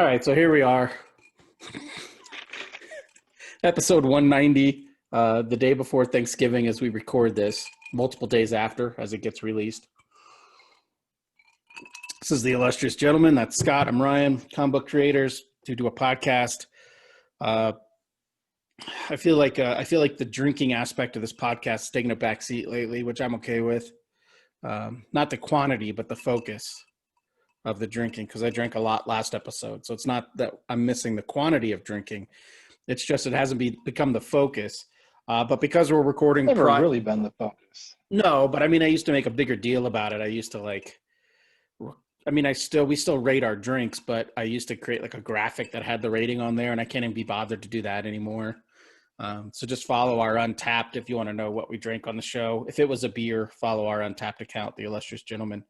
All right, so here we are. Episode 190, the day before Thanksgiving as we record this, multiple days after as it gets released. This is the Illustrious Gentleman. That's Scott. I'm Ryan, comic book creators to do a podcast. I feel like the drinking aspect of this podcast is taking a back seat lately, which I'm okay with. Not the quantity, but the focus of the drinking, because I drank a lot last episode. So it's not that I'm missing the quantity of drinking. It's just it hasn't become the focus. But because we're recording... Never really been the focus. No, but I mean, I used to make a bigger deal about it. I used to we still rate our drinks, but I used to create like a graphic that had the rating on there, and I can't even be bothered to do that anymore. So just follow our Untapped if you want to know what we drink on the show. If it was a beer, follow our Untapped account, the Illustrious Gentleman.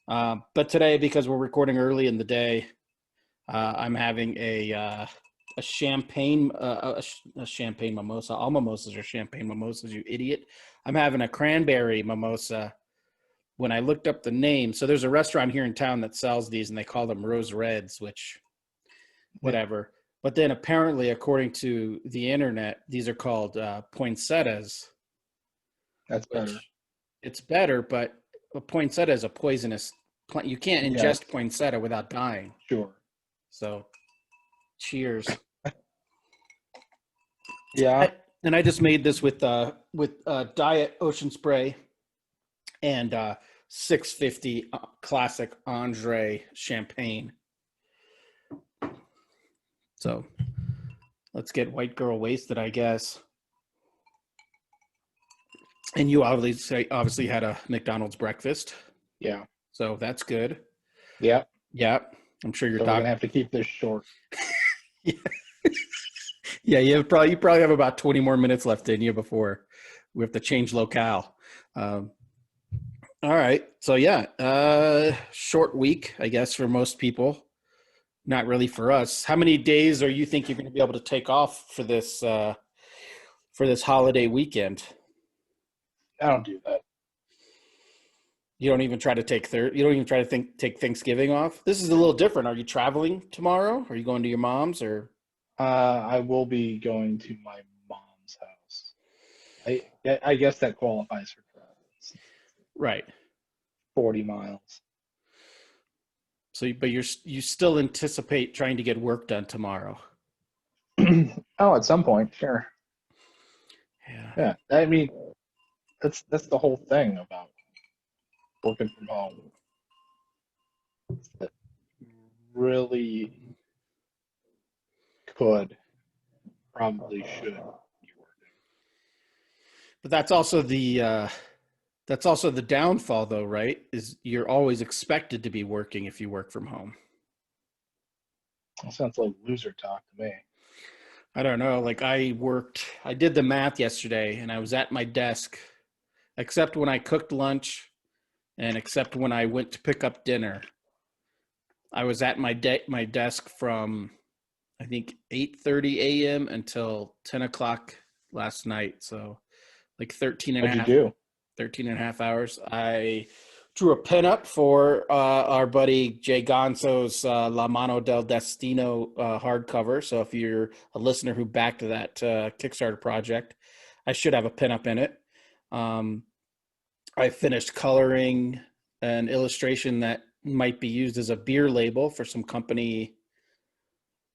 But today, because we're recording early in the day, I'm having a champagne mimosa. All mimosas are champagne mimosas, you idiot. I'm having a cranberry mimosa. When I looked up the name, so there's a restaurant here in town that sells these, and they call them Rose Reds, which, whatever. But then apparently, according to the internet, these are called poinsettias. That's better. It's better, but a poinsettia is a poisonous plant. You can't ingest poinsettia without dying. Sure. So, cheers. Yeah. And I just made this with Diet Ocean Spray and 650 classic Andre champagne. So let's get white girl wasted, I guess. And you obviously had a McDonald's breakfast. Yeah. So that's good. Yeah. Yeah. I'm sure you're we're gonna have to keep this short. Yeah, you probably have about 20 more minutes left in you before we have to change locale. All right. So short week, I guess, for most people. Not really for us. How many days are you think you're going to be able to take off for this holiday weekend? I don't do that. You don't even try to take take Thanksgiving off? This is a little different. Are you traveling tomorrow? Are you going to your mom's or? I will be going to my mom's house. I guess that qualifies for travel. Right. 40 miles. So, but you still anticipate trying to get work done tomorrow? Oh, at some point, sure. Yeah. I mean, that's the whole thing about working from home. That really probably should be working. But that's also the downfall, though, right? Is you're always expected to be working if you work from home. That sounds like loser talk to me. I don't know. Like I did the math yesterday, and I was at my desk, except when I cooked lunch, and except when I went to pick up dinner. I was at my desk from, I think, 8:30 a.m. until 10 o'clock last night. So like 13 and What'd you do? 13 and a half hours. I drew a pinup for our buddy Jay Gonzo's La Mano del Destino hardcover. So if you're a listener who backed that Kickstarter project, I should have a pinup in it. I finished coloring an illustration that might be used as a beer label for some company.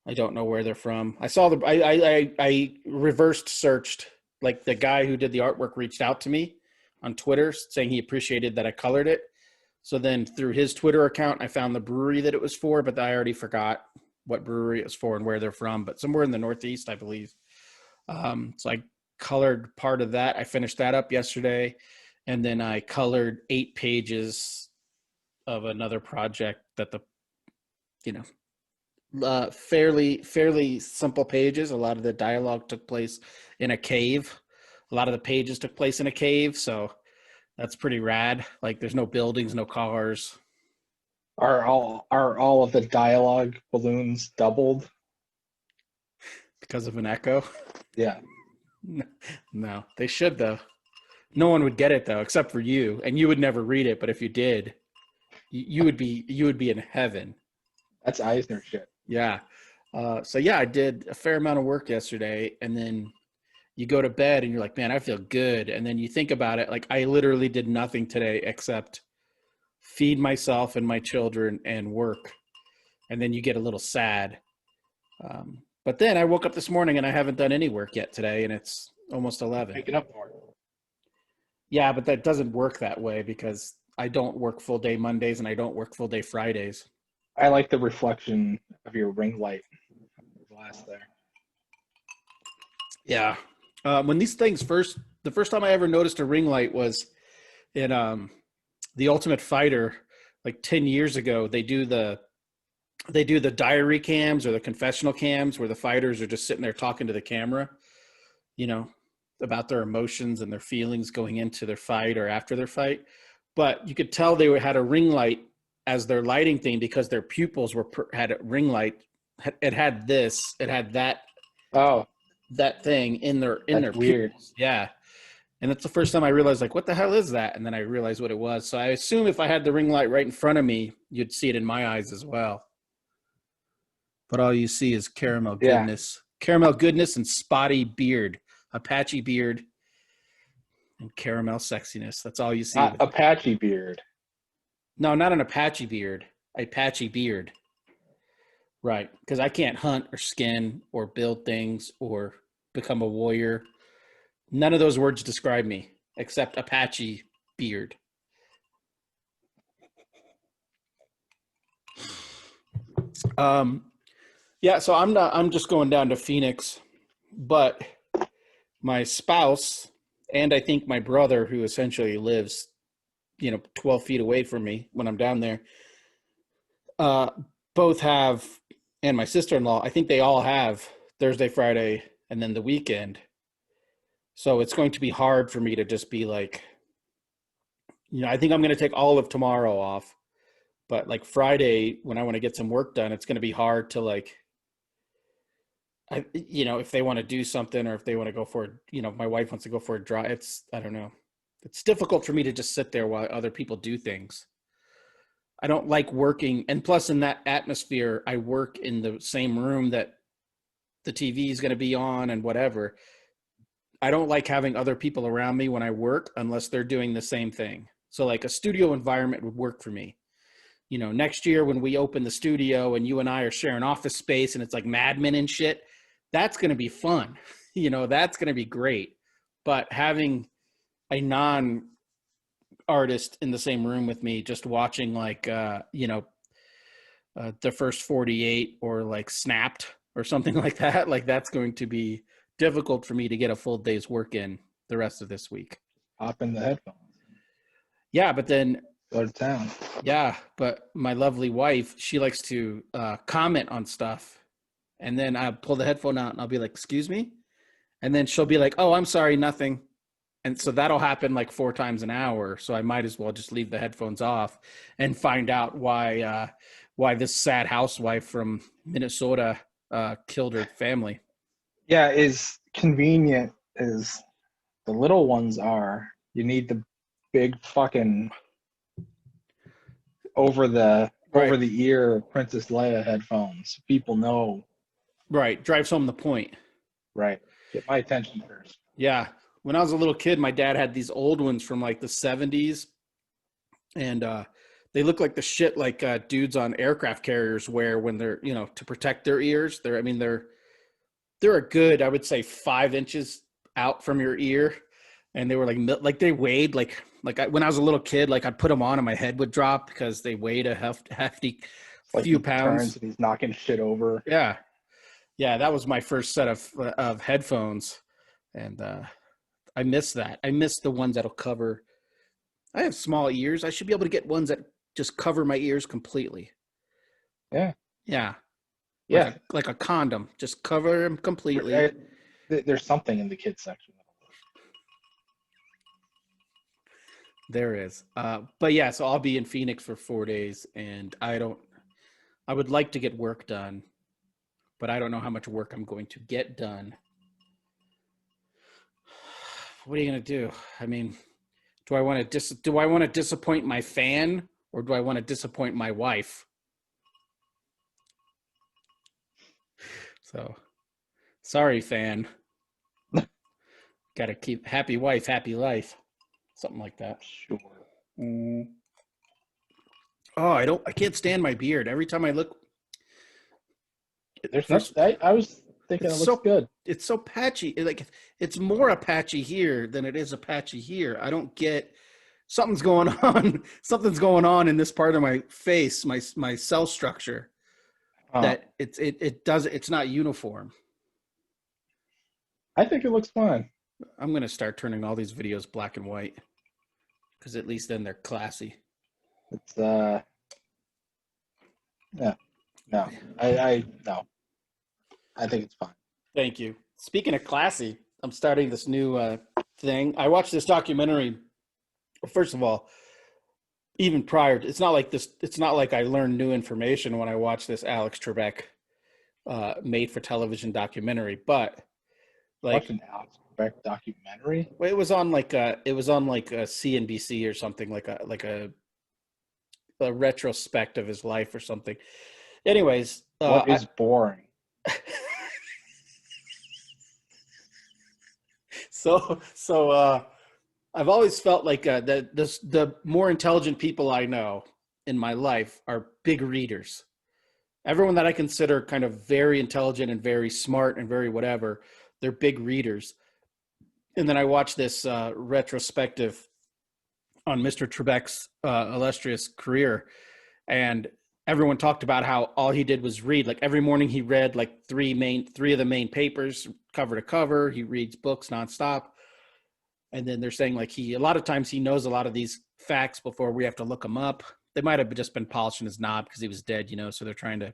I don't know where they're from. I saw I reversed searched, like the guy who did the artwork reached out to me on Twitter saying he appreciated that I colored it. So then through his Twitter account, I found the brewery that it was for, but I already forgot what brewery it was for and where they're from, but somewhere in the Northeast, I believe. So I colored part of that. I finished that up yesterday. And then I colored 8 pages of another project that fairly simple pages. A lot of the dialogue took place in a cave. A lot of the pages took place in a cave, so that's pretty rad. Like there's no buildings, no cars. Are all of the dialogue balloons doubled? Because of an echo? Yeah. No, they should though. No one would get it though, except for you, and you would never read it. But if you did, you would be in heaven. That's Eisner shit. Yeah. So yeah, I did a fair amount of work yesterday, and then you go to bed and you're like, man, I feel good. And then you think about it, like I literally did nothing today except feed myself and my children and work. And then you get a little sad. But then I woke up this morning and I haven't done any work yet today, and it's almost 11. Waking up more. Yeah, but that doesn't work that way because I don't work full day Mondays and I don't work full day Fridays. I like the reflection of your ring light glass there. Yeah. When these things the first time I ever noticed a ring light was in the Ultimate Fighter, like 10 years ago. They do the diary cams or the confessional cams where the fighters are just sitting there talking to the camera, you know, about their emotions and their feelings going into their fight or after their fight. But you could tell they had a ring light as their lighting thing because their pupils had a ring light. It had that Oh, that thing in their that's weird. pupils. Yeah. And that's the first time I realized, like, what the hell is that? And then I realized what it was. So I assume if I had the ring light right in front of me, you'd see it in my eyes as well. But all you see is Yeah. caramel goodness and spotty beard, Apache beard, and caramel sexiness. That's all you see. Not Apache beard. No, not an Apache beard, Apache beard. Right. Because I can't hunt or skin or build things or become a warrior. None of those words describe me except Apache beard. Yeah, so I'm just going down to Phoenix, but my spouse and I think my brother, who essentially lives, 12 feet away from me when I'm down there, uh, both have, and my sister-in-law, I think they all have Thursday, Friday, and then the weekend. So it's going to be hard for me to just be like, I think I'm going to take all of tomorrow off, but like Friday, when I want to get some work done, it's going to be hard to like, if they want to do something or if they want to go for, my wife wants to go for a drive. I don't know. It's difficult for me to just sit there while other people do things. I don't like working. And plus in that atmosphere, I work in the same room that the TV is going to be on and whatever. I don't like having other people around me when I work unless they're doing the same thing. So like a studio environment would work for me. Next year when we open the studio and you and I are sharing office space and it's like Mad Men and shit, that's going to be fun. That's going to be great. But having a non-artist in the same room with me, just watching like, the first 48 or like Snapped or something like that, like that's going to be difficult for me to get a full day's work in the rest of this week. Hop in the headphones. Yeah, but then Go to town. yeah, but my lovely wife, she likes to comment on stuff, and then I pull the headphone out and I'll be like, "Excuse me," and then she'll be like, "Oh, I'm sorry, nothing." And so that'll happen like 4 times an hour. So I might as well just leave the headphones off and find out why this sad housewife from Minnesota killed her family. Yeah, as convenient as the little ones are, you need the big fucking over the ear Princess Leia headphones. People know. Right, drives home the point. Right. Get my attention first. Yeah. When I was a little kid, my dad had these old ones from like the 70s, and they look like the shit like dudes on aircraft carriers wear when they're, to protect their ears. They're a good, I would say, 5 inches out from your ear, and they were like they weighed when I was a little kid, like I'd put them on and my head would drop because they weighed a hefty Like few he pounds. turns and he's knocking shit over. Yeah, that was my first set of headphones, and I miss that. I miss the ones that'll cover. I have small ears. I should be able to get ones that just cover my ears completely. Yeah. Yeah. Yeah. Like a condom. Just cover them completely. There's something in the kids section. There is. But yeah, so I'll be in Phoenix for 4 days, and I would like to get work done, but I don't know how much work I'm going to get done. What are you going to do? I mean, do I want to disappoint my fan, or do I want to disappoint my wife? So sorry, fan. Got to keep happy wife, happy life. Something like that. Sure. Mm. Oh, I can't stand my beard. Every time I look, There's there's, nothing. I was thinking it's it looks so, good. it's so patchy. Like it's more Apache here than it is Apache here. I don't get, something's going on. Something's going on in this part of my face, my cell structure, Huh. that it's not uniform. I think it looks fine. I'm gonna start turning all these videos black and white because at least then they're classy. It's yeah, no, I no, I think it's fine. Thank you. Speaking of classy, I'm starting this new thing. I watched this documentary. First of all, even prior, it's not like this. It's not like I learned new information when I watched this Alex Trebek made for television documentary. But Watch like, an Alex Trebek documentary. well, it was on like a CNBC or something, like a retrospect of his life or something. Anyways, What is boring? so I've always felt like the more intelligent people I know in my life are big readers. Everyone that I consider kind of very intelligent and very smart and very whatever, they're big readers. And then I watched this retrospective on Mr. Trebek's illustrious career, and everyone talked about how all he did was read. Like every morning he read like three of the main papers cover to cover. He reads books nonstop. And then they're saying like a lot of times he knows a lot of these facts before we have to look them up. They might have just been polishing his knob because he was dead, so they're trying to,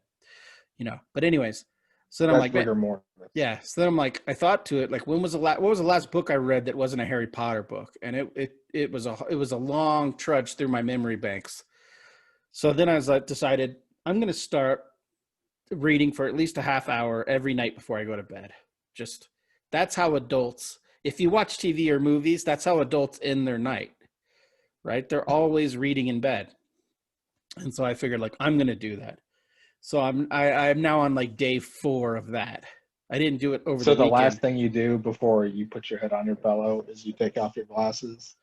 but anyways, so then I'm That's like, man, rigor mortis. yeah. So then I'm like, I thought to it, like, what was the last book I read that wasn't a Harry Potter book? And it was a long trudge through my memory banks. So then I was like, decided I'm going to start reading for at least a half hour every night before I go to bed. Just that's how adults, if you watch TV or movies, that's how adults end their night, right? They're always reading in bed. And so I figured like I'm going to do that. So I'm now on like day 4 of that. I didn't do it over So the the last weekend. thing you do before you put your head on your pillow is you take off your glasses,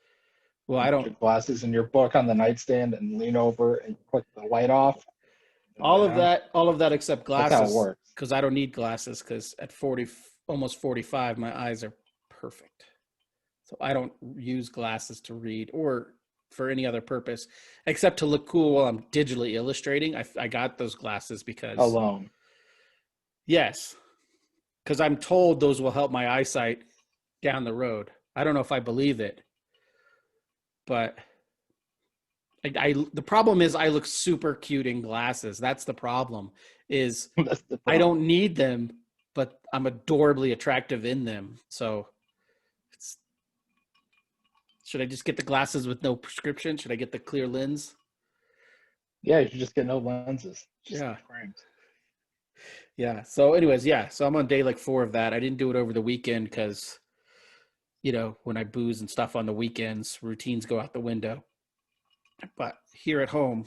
Well, and I put don't, your glasses and your book on the nightstand and lean over and click the light off. And lay down. all of that except That's how it glasses, works. because I don't need glasses because at 40, almost 45, my eyes are perfect. So I don't use glasses to read or for any other purpose except to look cool while I'm digitally illustrating. I got those glasses because, Alone. yes, because I'm told those will help my eyesight down the road. I don't know if I believe it, but the problem is I look super cute in glasses. That's the problem. Is That's the I problem. don't need them, but I'm adorably attractive in them. So it's, should I just get the glasses with no prescription? Should I get the clear lens? Yeah, you should just get no lenses. Just Yeah. frames. Yeah. So anyways, yeah. So I'm on day like 4 of that. I didn't do it over the weekend because, when I booze and stuff on the weekends, routines go out the window. But here at home,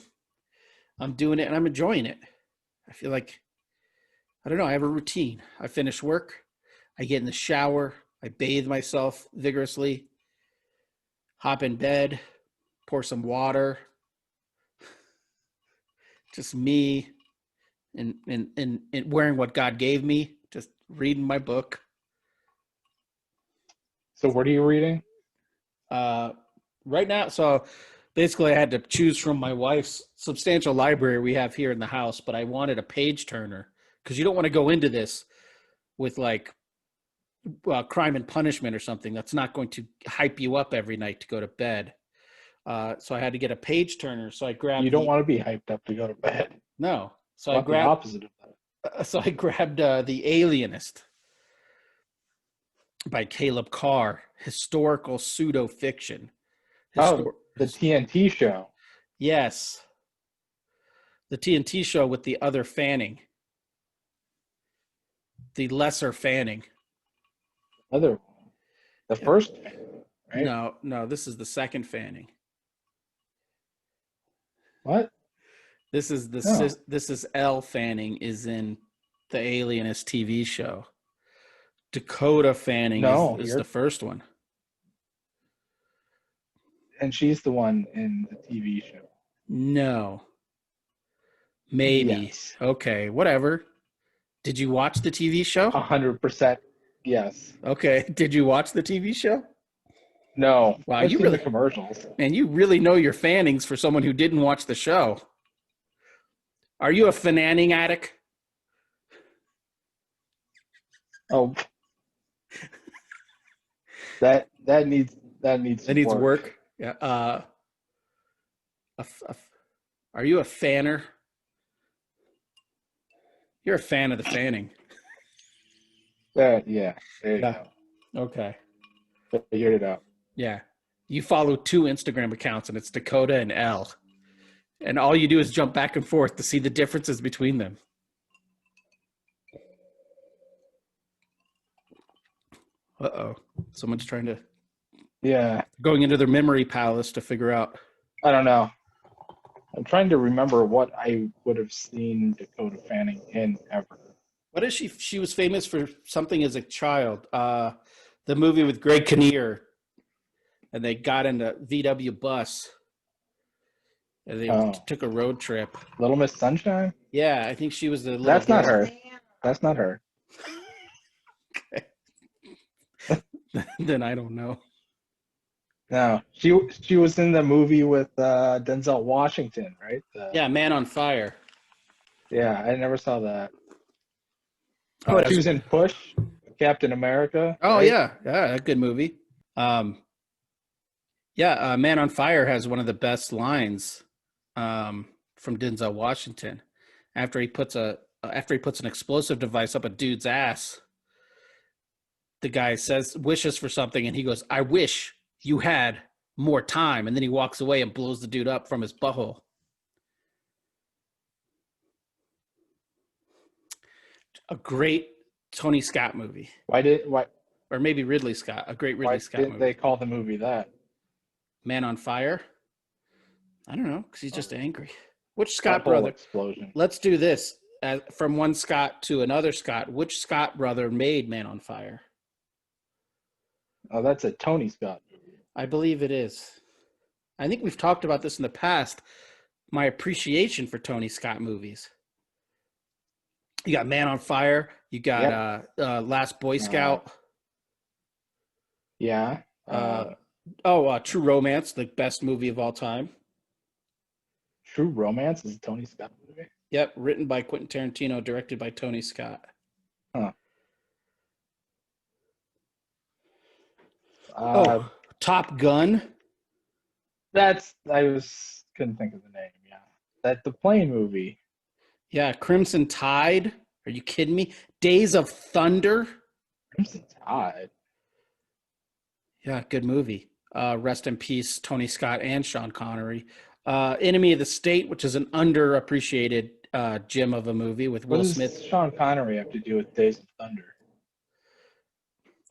I'm doing it and I'm enjoying it. I feel like, I don't know, I have a routine. I finish work, I get in the shower, I bathe myself vigorously, hop in bed, pour some water, just me and wearing what God gave me, just reading my book. So what are you reading? Uh, right now, so basically I had to choose from my wife's substantial library we have here in the house, but I wanted a page turner because you don't want to go into this with like Crime and Punishment or something that's not going to hype you up every night to go to bed. So I had to get a page turner. So I You grabbed don't want to be hyped up to go to bed. no. So You I want the grabbed opposite of that. so I grabbed The Alienist by Caleb Carr, historical pseudo fiction. Oh, the TNT show. Yes, the TNT show with the other Fanning, the lesser Fanning. Other one. The Yeah. first, right? No, this is the second Fanning. What? This is No. Elle Fanning is in the Alienist TV show. Dakota Fanning No, is the first one. and she's the one in the TV show. No. Maybe. Yes. Okay, whatever. Did you watch the TV show? 100% yes. Okay. Did you watch the TV show? No. Wow, I've you seen the really commercials. and you really know your Fannings for someone who didn't watch the show. Are you a Fanning addict? Oh, that needs some work. Yeah. Are you a fanner? You're a fan of the Fanning. Yeah, there you go. Okay. Figured it out. Yeah. You follow 2 Instagram accounts, and it's Dakota and L. And all you do is jump back and forth to see the differences between them. Uh-oh. Someone's trying to... Yeah. Going into their memory palace to figure out... I don't know. I'm trying to remember what I would have seen Dakota Fanning in ever. What is she? She was famous for something as a child. The movie with Greg Kinnear, and they got in a VW bus, and they took a road trip. Little Miss Sunshine? Yeah, I think she was the little That's girl. not her. That's not her. Then I don't know. No, she was in the movie with Denzel Washington, right? Yeah, Man on Fire. Yeah, I never saw that. Oh, she was in Push, Captain America. Oh, right? yeah, a good movie. Man on Fire has one of the best lines from Denzel Washington. After he puts an explosive device up a dude's ass, the guy wishes for something, and he goes, "I wish you had more time," and then he walks away and blows the dude up from his butthole. A great Tony Scott movie. Why? Or maybe Ridley Scott. A great Ridley Scott movie. Why didn't they call the movie that? Man on Fire? I don't know, because he's just angry. Which Scott brother? Explosion. Let's do this. From one Scott to another Scott. Which Scott brother made Man on Fire? Oh, that's a Tony Scott movie. I believe it is. I think we've talked about this in the past. My appreciation for Tony Scott movies. You got Man on Fire. You got Last Boy Scout. Yeah. True Romance, the best movie of all time. True Romance is a Tony Scott movie? Yep, written by Quentin Tarantino, directed by Tony Scott. Huh. Top Gun. Couldn't think of the name, yeah. That's the plane movie. Yeah, Crimson Tide. Are you kidding me? Days of Thunder. Crimson Tide. Yeah, good movie. Rest in peace, Tony Scott and Sean Connery. Enemy of the State, which is an underappreciated gem of a movie with Will Smith. What does Sean Connery have to do with Days of Thunder?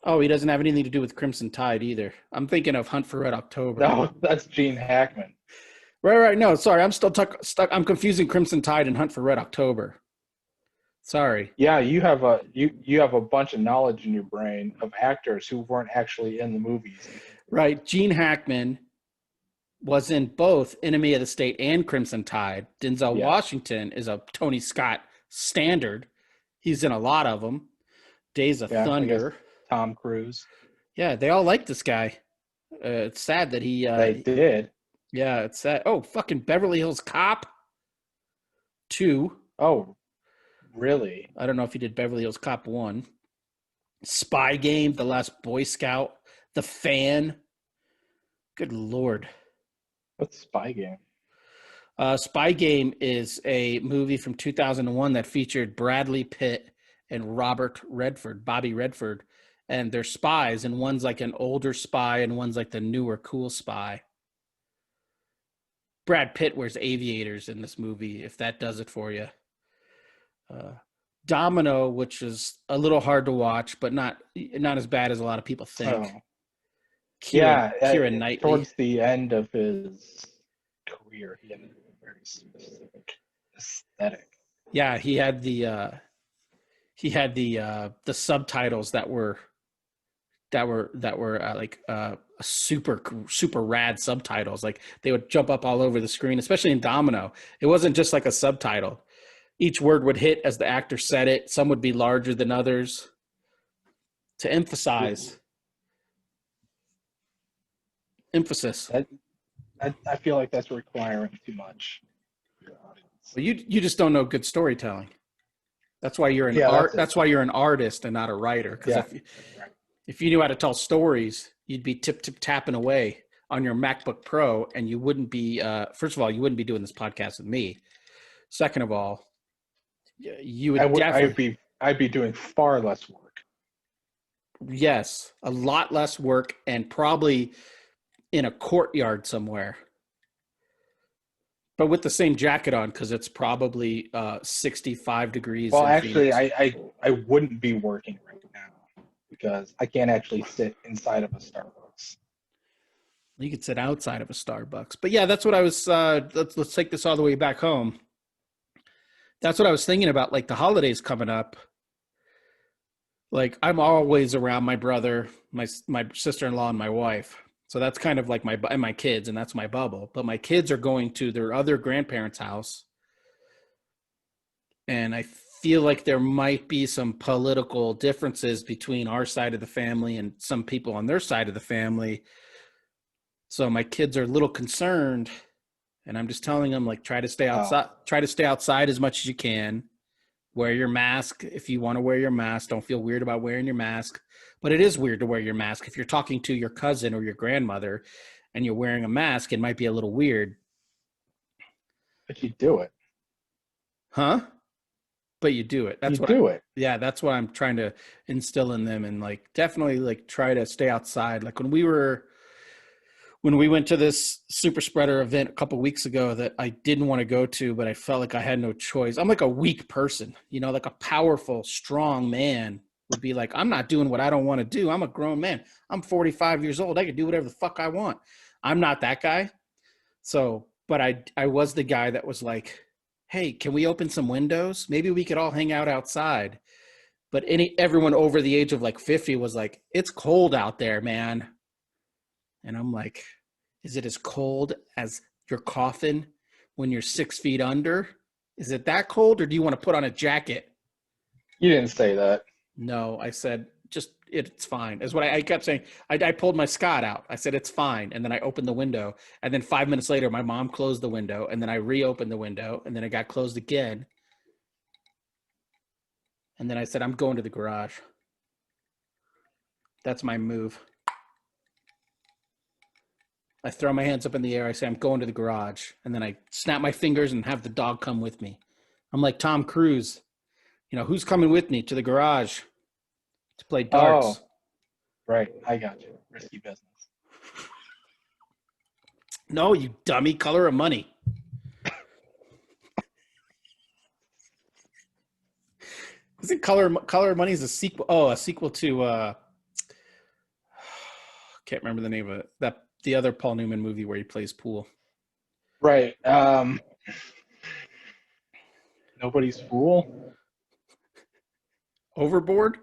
Oh, he doesn't have anything to do with Crimson Tide either. I'm thinking of Hunt for Red October. No, that's Gene Hackman. Right. No, sorry. I'm still stuck. I'm confusing Crimson Tide and Hunt for Red October. Sorry. Yeah, you have a bunch of knowledge in your brain of actors who weren't actually in the movies. Right. Gene Hackman was in both Enemy of the State and Crimson Tide. Denzel Washington is a Tony Scott standard. He's in a lot of them. Days of Thunder. Tom Cruise. Yeah, they all like this guy. It's sad that he... they did. Yeah, it's sad. Oh, fucking Beverly Hills Cop 2. Oh, really? I don't know if he did Beverly Hills Cop 1. Spy Game, The Last Boy Scout, The Fan. Good Lord. What's Spy Game? Spy Game is a movie from 2001 that featured Bradley Pitt and Bobby Redford. And they're spies, and one's like an older spy and one's like the newer cool spy. Brad Pitt wears aviators in this movie, if that does it for you. Domino, which is a little hard to watch, but not as bad as a lot of people think. Oh. Keira Knightley. Towards the end of his career, he had a very specific aesthetic. Yeah, he had the he had the subtitles that were like super rad subtitles. Like they would jump up all over the screen, especially in Domino. It wasn't just like a subtitle. Each word would hit as the actor said it. Some would be larger than others to emphasize emphasis. I feel like that's requiring too much for your audience. Well, you just don't know good storytelling. That's why you're an Yeah, That's why you're an artist and not a writer. Because yeah. if you knew how to tell stories, you'd be tip tapping away on your MacBook Pro, and you wouldn't be. First of all, you wouldn't be doing this podcast with me. Second of all, you would definitely. I'd be doing far less work. Yes, a lot less work, and probably in a courtyard somewhere, but with the same jacket on because it's probably 65 degrees. Well, actually, I wouldn't be working right now because I can't actually sit inside of a Starbucks. You could sit outside of a Starbucks, but yeah, that's what I was. Let's take this all the way back home. That's what I was thinking about, like the holidays coming up. Like I'm always around my brother, my sister-in-law, and my wife. So that's kind of like my kids, and that's my bubble. But my kids are going to their other grandparents' house, and I feel like there might be some political differences between our side of the family and some people on their side of the family. So my kids are a little concerned, and I'm just telling them, like, try to stay outside. Try to stay outside as much as you can. Wear your mask if you want to wear your mask. Don't feel weird about wearing your mask. But it is weird to wear your mask. If you're talking to your cousin or your grandmother and you're wearing a mask, it might be a little weird. But you do it. Huh? But you do it. Yeah, that's what I'm trying to instill in them, and like definitely like try to stay outside. Like when we went to this super spreader event a couple weeks ago that I didn't want to go to, but I felt like I had no choice. I'm like a weak person, like a powerful, strong man would be like, I'm not doing what I don't want to do. I'm a grown man. I'm 45 years old. I can do whatever the fuck I want. I'm not that guy. So, but I was the guy that was like, hey, can we open some windows? Maybe we could all hang out outside. But everyone over the age of like 50 was like, it's cold out there, man. And I'm like, is it as cold as your coffin when you're 6 feet under? Is it that cold, or do you want to put on a jacket? You didn't say that. No, I said, it's fine. Is what I kept saying. I pulled my Scott out. I said, it's fine. And then I opened the window. And then 5 minutes later, my mom closed the window. And then I reopened the window. And then it got closed again. And then I said, I'm going to the garage. That's my move. I throw my hands up in the air. I say, I'm going to the garage. And then I snap my fingers and have the dog come with me. I'm like Tom Cruise. Who's coming with me to the garage to play darts? Oh, right. I got you. Risky business. No, you dummy. Color of Money. Isn't Color of Money is a sequel? Oh, a sequel to can't remember the name of it. The other Paul Newman movie where he plays pool. Right. Nobody's Fool. Overboard?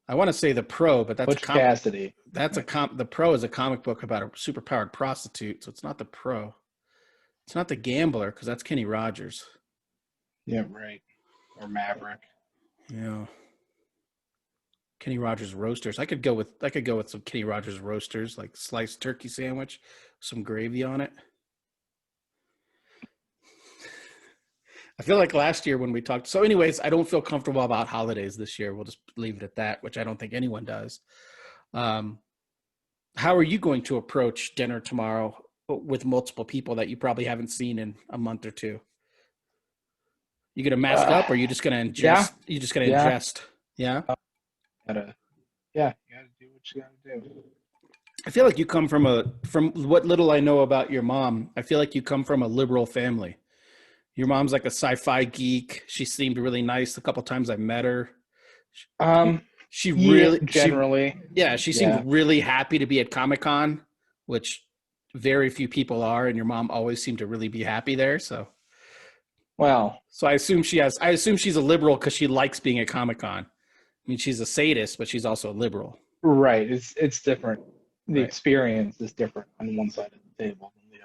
I want to say The Pro, but that's Butch Cassidy. The Pro is a comic book about a superpowered prostitute, so it's not The Pro. It's not The Gambler, because that's Kenny Rogers. Yeah, right. Or Maverick. Yeah. Kenny Rogers Roasters. I could go with some Kenny Rogers Roasters, like sliced turkey sandwich, some gravy on it. I feel like last year when we talked. So anyways, I don't feel comfortable about holidays this year. We'll just leave it at that, which I don't think anyone does. How are you going to approach dinner tomorrow with multiple people that you probably haven't seen in a month or two? You going to mask up, or are you just going to ingest? Yeah. You just going to ingest? Yeah. You gotta do what you gotta do. I feel like you come from what little I know about your mom. I feel like you come from a liberal family. Your mom's like a sci-fi geek. She seemed really nice. A couple times I met her. She seemed really happy to be at Comic-Con, which very few people are, and your mom always seemed to really be happy there. So Well, So I assume she's a liberal because she likes being at Comic-Con. I mean, she's a sadist, but she's also a liberal. right. It's different. The Right. experience is different on one side of the table than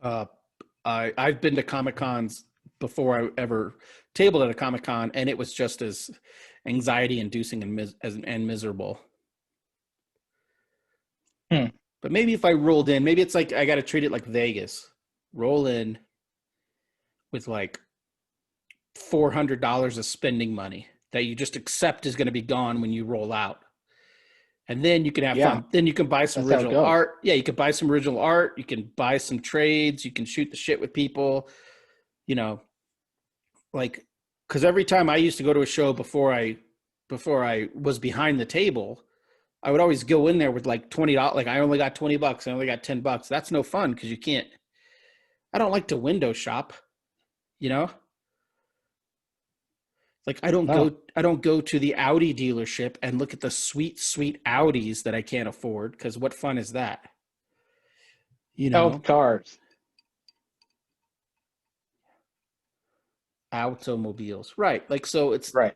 the other. I've been to Comic Cons before I ever tabled at a Comic Con, and it was just as anxiety inducing and miserable. Hmm. But maybe if I rolled in, maybe it's like I got to treat it like Vegas. Roll in with like $400 of spending money that you just accept is going to be gone when you roll out. And then you can have Yeah, fun. Then you can buy some that's how it original goes. art. Yeah, you can buy some original art. You can buy some trades. You can shoot the shit with people. You know, like, because every time I used to go to a show before I was behind the table, I would always go in there with like $20. Like, I only got $20. I only got $10. That's no fun because you can't. I don't like to window shop. You know, like No, I don't go to the Audi dealership and look at the sweet Audis that I can't afford, because what fun is that? You health know, cars. automobiles, right? Like, so it's Right.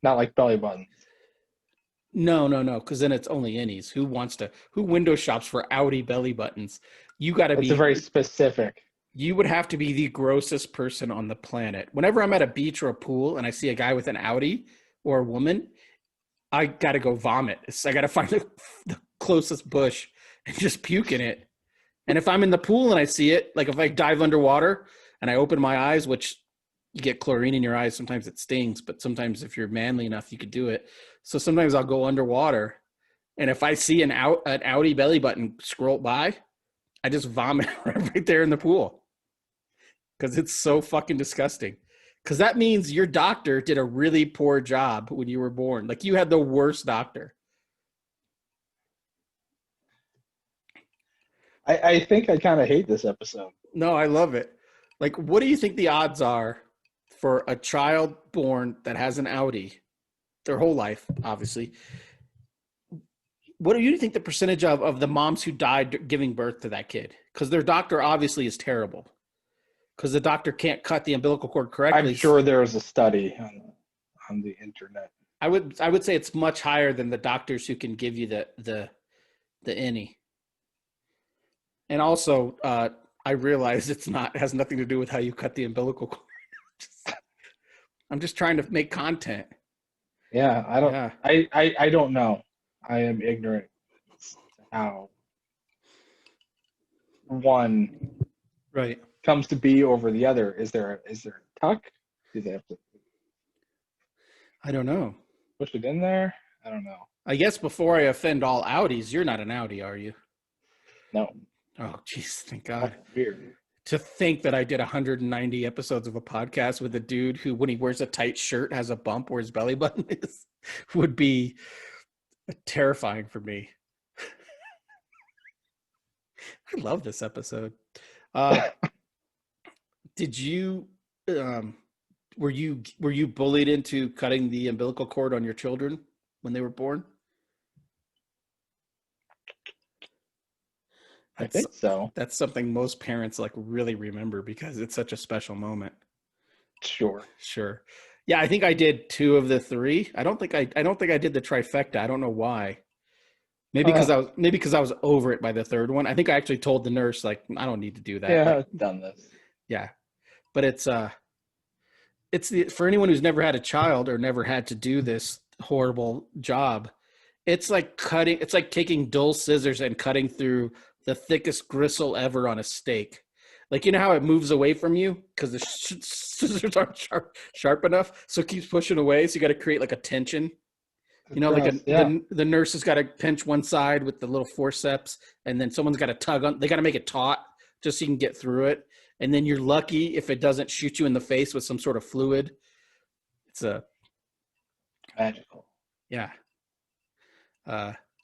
Not like belly buttons. no, because then it's only innies. Who window shops for Audi belly buttons? You got to It's a be very specific. you would have to be the grossest person on the planet. Whenever I'm at a beach or a pool and I see a guy with an Audi or a woman, I got to go vomit. I got to find the closest bush and just puke in it. And if I'm in the pool and I see it, like if I dive underwater and I open my eyes, which you get chlorine in your eyes, sometimes it stings, but sometimes if you're manly enough, you could do it. So sometimes I'll go underwater, and if I see an Audi belly button scroll by, I just vomit right there in the pool because it's so fucking disgusting. Because that means your doctor did a really poor job when you were born. Like, you had the worst doctor. I think I kind of hate this episode. No, I love it. Like, what do you think the odds are for a child born that has an Audi their whole life, obviously? What do you think the percentage of the moms who died giving birth to that kid? Because their doctor obviously is terrible. Because the doctor can't cut the umbilical cord I'm correctly. sure there was a study on the internet. I would say it's much higher than the doctors who can give you the innie. And also, I realize it has nothing to do with how you cut the umbilical cord. I'm just trying to make content. Yeah, I don't. Yeah. I don't know. I am ignorant to how one Right. comes to be over the other. Is there a tuck? Do they have to I don't know. push it in there? I don't know. I guess before I offend all Audis, you're not an Audi, are you? No, Oh, jeez, thank God. that's weird. To think that I did 190 episodes of a podcast with a dude who, when he wears a tight shirt, has a bump where his belly button is, would be terrifying for me. I love this episode. Uh, did you, um, were you bullied into cutting the umbilical cord on your children when they were born? I That's think so. that's something most parents like really remember because it's such a special moment. Sure. Sure. Yeah, I think I did two of the three. I don't think I did the trifecta. I don't know why. Maybe because I was over it by the third one. I think I actually told the nurse, like, I don't need to do that. Yeah, Like, I've done this. yeah. But for anyone who's never had a child or never had to do this horrible job, it's like taking dull scissors and cutting through the thickest gristle ever on a steak. Like, you know how it moves away from you because the scissors aren't sharp enough, so it keeps pushing away. So you got to create like a tension. You It know, like does. Yeah. the nurse has got to pinch one side with the little forceps, and then someone's got to tug on. They got to make it taut just so you can get through it. And then you're lucky if it doesn't shoot you in the face with some sort of fluid. It's Magical. yeah.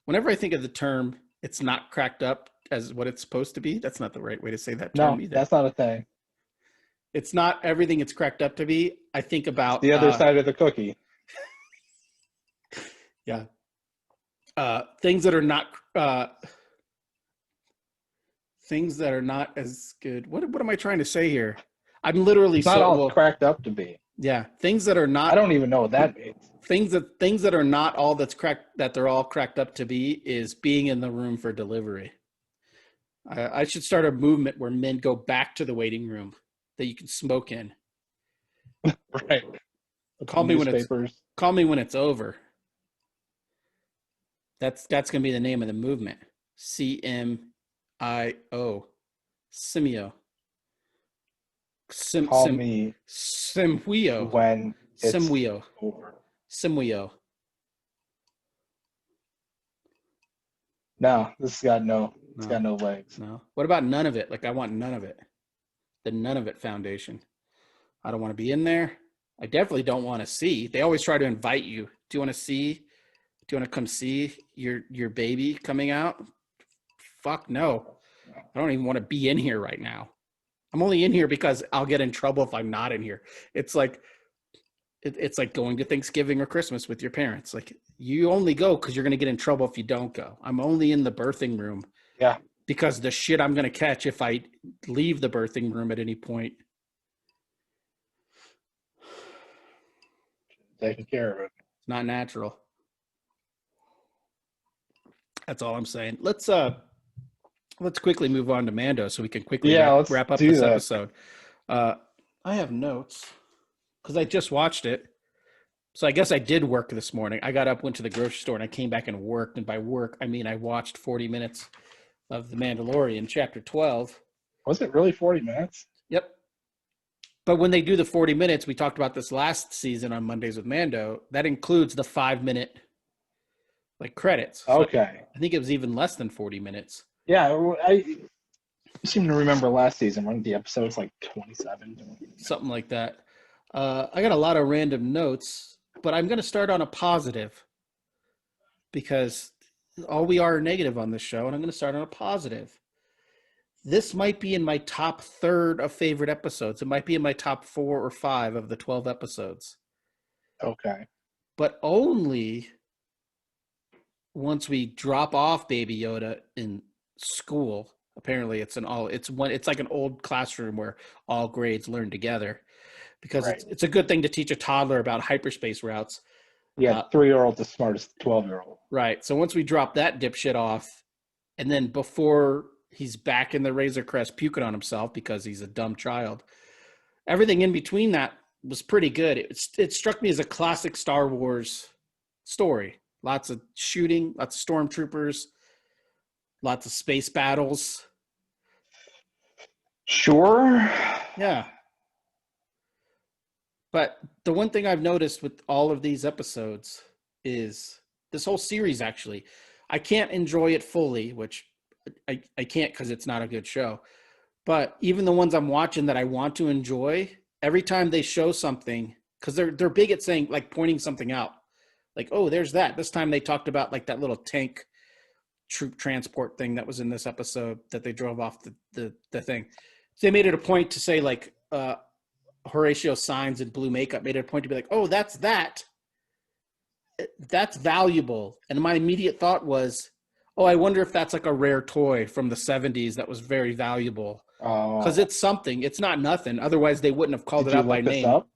Whenever I think of the term, it's not cracked up as what it's supposed to be. That's not the right way to say that term No, either. that's not a thing. It's not everything it's cracked up to be. I think about The other side of the cookie. yeah, things that are not Things that are not as good. What am I trying to say here? I'm literally It's not all well, cracked up to be. yeah, things that are I not don't even know what that means. things that are not all that's cracked that they're all cracked up to be is being in the room for delivery. I should start a movement where men go back to the waiting room that you can smoke in. Right. Call me when it's Newspapers. call me when it's over. That's gonna be the name of the movement. CMIO. Simio. Call me Simwio. when it's Simwio. over. Simwio. No, this has got no legs. No. What about none of it? Like I want none of it. The None of It Foundation. I don't want to be in there. I definitely don't want to see. They always try to invite you. Do you want to see? Do you want to come see your baby coming out? Fuck no. I don't even want to be in here right now. I'm only in here because I'll get in trouble if I'm not in here. It's like it's like going to Thanksgiving or Christmas with your parents. Like you only go because you're going to get in trouble if you don't go. I'm only in the birthing room. Yeah. Because the shit I'm going to catch if I leave the birthing room at any point. Taking care of it. It's not natural. That's all I'm saying. Let's quickly move on to Mando so we can quickly wrap up this episode. I have notes because I just watched it. So I guess I did work this morning. I got up, went to the grocery store, and I came back and worked. And by work, I mean I watched 40 minutes of The Mandalorian, Chapter 12. Was it really 40 minutes? Yep. But when they do the 40 minutes, we talked about this last season on Mondays with Mando, that includes the 5-minute like credits. Okay. So I think it was even less than 40 minutes. Yeah, I seem to remember last season when the episode's like 27. Something like that. I got a lot of random notes, but I'm going to start on a positive because all we are negative on this show, and I'm going to start on a positive. This might be in my top third of favorite episodes. It might be in my top 4 or 5 of the 12 episodes. Okay. But only once we drop off Baby Yoda in school. Apparently it's like an old classroom where all grades learn together because Right. it's a good thing to teach a toddler about hyperspace routes. Yeah, 3-year-old the smartest 12-year-old. Right. So once we drop that dipshit off, and then before he's back in the Razor Crest puking on himself because he's a dumb child, everything in between that was pretty good. It struck me as a classic Star Wars story. Lots of shooting, lots of stormtroopers, lots of space battles. Sure. Yeah. But the one thing I've noticed with all of these episodes is this whole series, actually, I can't enjoy it fully, which I can't because it's not a good show. But even the ones I'm watching that I want to enjoy, every time they show something, because they're big at saying, like pointing something out. Like, oh, there's that. This time they talked about like that little tank troop transport thing that was in this episode that they drove off the thing. So they made it a point to say like Horatio Signs in blue makeup made it a point to be like, oh, that's valuable. And my immediate thought was, oh, I wonder if that's like a rare toy from the 70s that was very valuable. Because it's something. It's not nothing. Otherwise, they wouldn't have called it out by name. Up?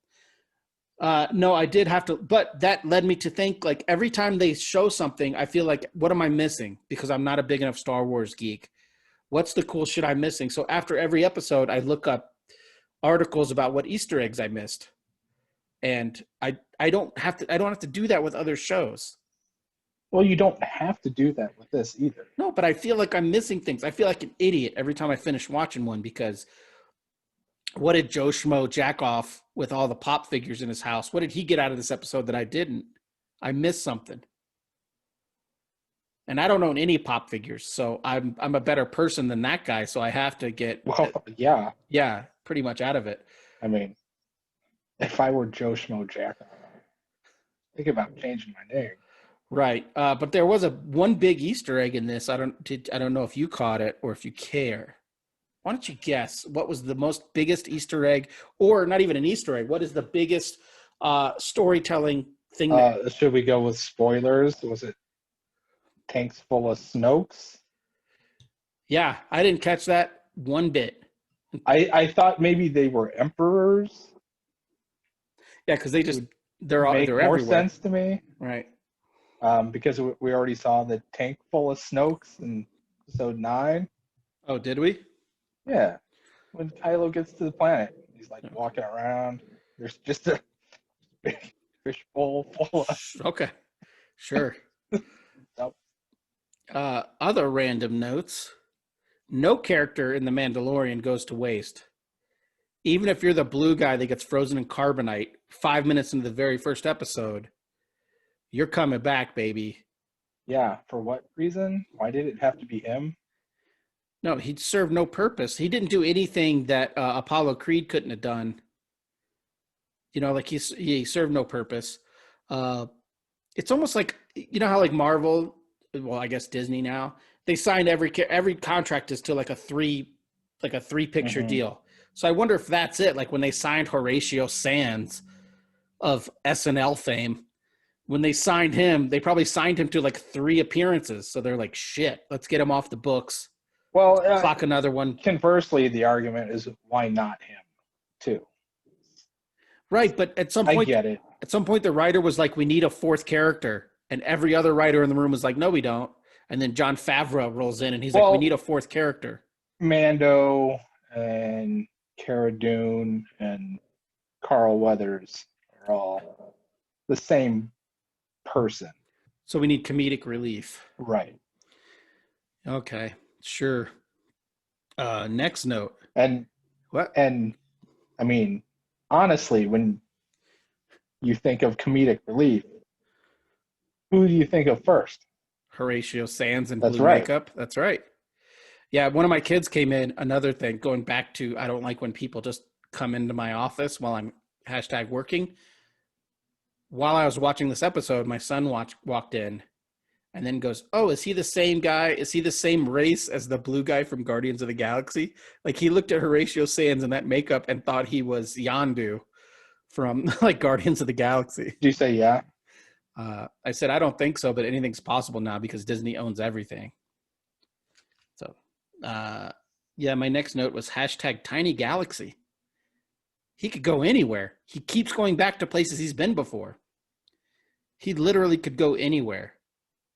No, I did have to. But that led me to think, like, every time they show something, I feel like, what am I missing? Because I'm not a big enough Star Wars geek. What's the cool shit I'm missing? So after every episode, I look up articles about what Easter eggs I missed. And I don't have to do that with other shows. Well, you don't have to do that with this either. No, but I feel like I'm missing things. I feel like an idiot every time I finish watching one because what did Joe Schmo jack off with all the pop figures in his house? What did he get out of this episode that I didn't? I missed something. And I don't own any pop figures, so I'm a better person than that guy, so I have to get yeah, pretty much out of it. I mean, if I were Joe Schmo Jack, think about changing my name. Right, but there was one big Easter egg in this. I don't know if you caught it or if you care. Why don't you guess what was the biggest Easter egg, or not even an Easter egg? What is the biggest storytelling thing? Should we go with spoilers? Was it tanks full of Snokes? Yeah, I didn't catch that one bit. I thought maybe they were emperors. Yeah, because It would make they're more everywhere. sense to me. Right. Because we already saw the tank full of Snokes in episode 9. Oh, did we? Yeah, when Kylo gets to the planet, he's like walking around. There's just a big fish bowl full of Okay. Sure. stuff. Other random notes. No character in The Mandalorian goes to waste. Even if you're the blue guy that gets frozen in carbonite 5 minutes into the very first episode, you're coming back, baby. Yeah, for what reason? Why did it have to be him? No, he served no purpose. He didn't do anything that Apollo Creed couldn't have done. Like he served no purpose. Uh, it's almost like how like Marvel, well, I guess Disney now, they signed every contract is to like a three picture Hmm. deal. So I wonder if that's it. Like when they signed Horatio Sands of SNL fame, when they signed him, they probably signed him to like 3 appearances. So they're like, shit, let's get him off the books. Well, Clock another one. conversely, the argument is why not him, too. Right, but I get it. at some point, the writer was like, "We need a fourth character," and every other writer in the room was like, "No, we don't." And then John Favreau rolls in, and he's like, "We need Well, a fourth character." Mando and Cara Dune and Carl Weathers are all the same person. So we need comedic relief. Right. Okay, sure. Next note. And What? and I mean, honestly, when you think of comedic relief, who do you think of first? Horatio Sands and That's blue right. makeup. That's right. Yeah, one of my kids came in. Another thing, going back to, I don't like when people just come into my office while I'm hashtag working. While I was watching this episode, my son walked in and then goes, "Oh, is he the same guy? Is he the same race as the blue guy from Guardians of the Galaxy?" Like he looked at Horatio Sands in that makeup and thought he was Yandu from like Guardians of the Galaxy. Do you say yeah? I said, "I don't think so, but anything's possible now because Disney owns everything." So, uh, yeah, my next note was hashtag Tiny Galaxy. He could go anywhere. He keeps going back to places he's been before. He literally could go anywhere.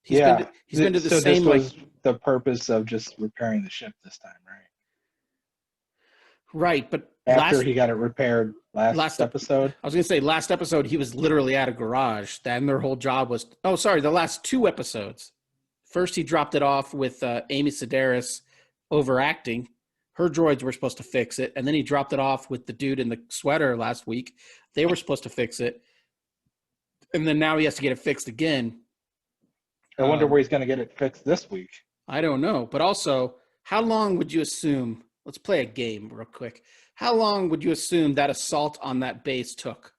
Yeah. He's been to the So this same like was the purpose of just repairing the ship this time, right? right, but After he got it repaired last last episode. I was gonna say last episode he was literally at a garage. Then their whole job was the last 2 episodes. First he dropped it off with Amy Sedaris overacting. Her droids were supposed to fix it, and then he dropped it off with the dude in the sweater last week. They were supposed to fix it, and then now he has to get it fixed again. I wonder where he's going to get it fixed this week. I don't know, but also, how long would you assume? Let's play a game real quick. How long would you assume that assault on that base took?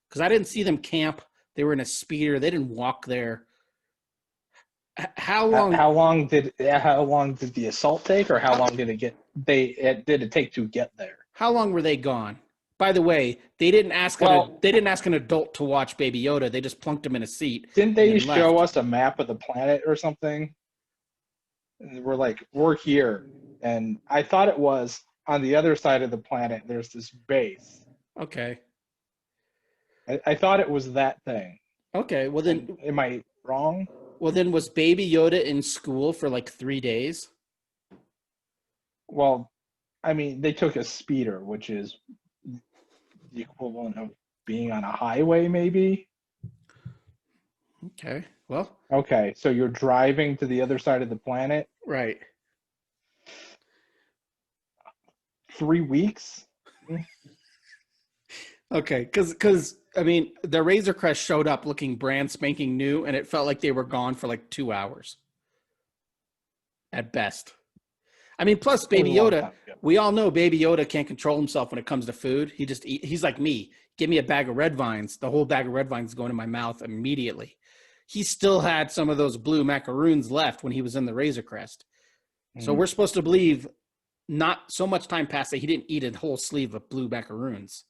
Because I didn't see them camp. They were in a speeder. They didn't walk there. How long? How long did the assault take, or how long did it take to get there? How long were they gone? By the way, they didn't ask an adult to watch Baby Yoda. They just plunked him in a seat. Didn't they and show left. us a map of the planet or something? And we're like, we're here, and I thought it was on the other side of the planet. There's this base. Okay. I thought it was that thing. Okay. Well then, And am I wrong? was Baby Yoda in school for like 3 days? Well, I mean, they took a speeder, which is the equivalent of being on a highway, maybe. Okay. Well, Okay, so you're driving to the other side of the planet. right. 3 weeks? Okay, because I mean, the Razor Crest showed up looking brand spanking new, and it felt like they were gone for like 2 hours at best. I mean, plus That was Baby a long Yoda, time ago. we all know Baby Yoda can't control himself when it comes to food. He's like me. Give me a bag of red vines, the whole bag of red vines going in my mouth immediately. He still had some of those blue macaroons left when he was in the Razor Crest. So we're supposed to believe not so much time passed that he didn't eat a whole sleeve of blue macaroons.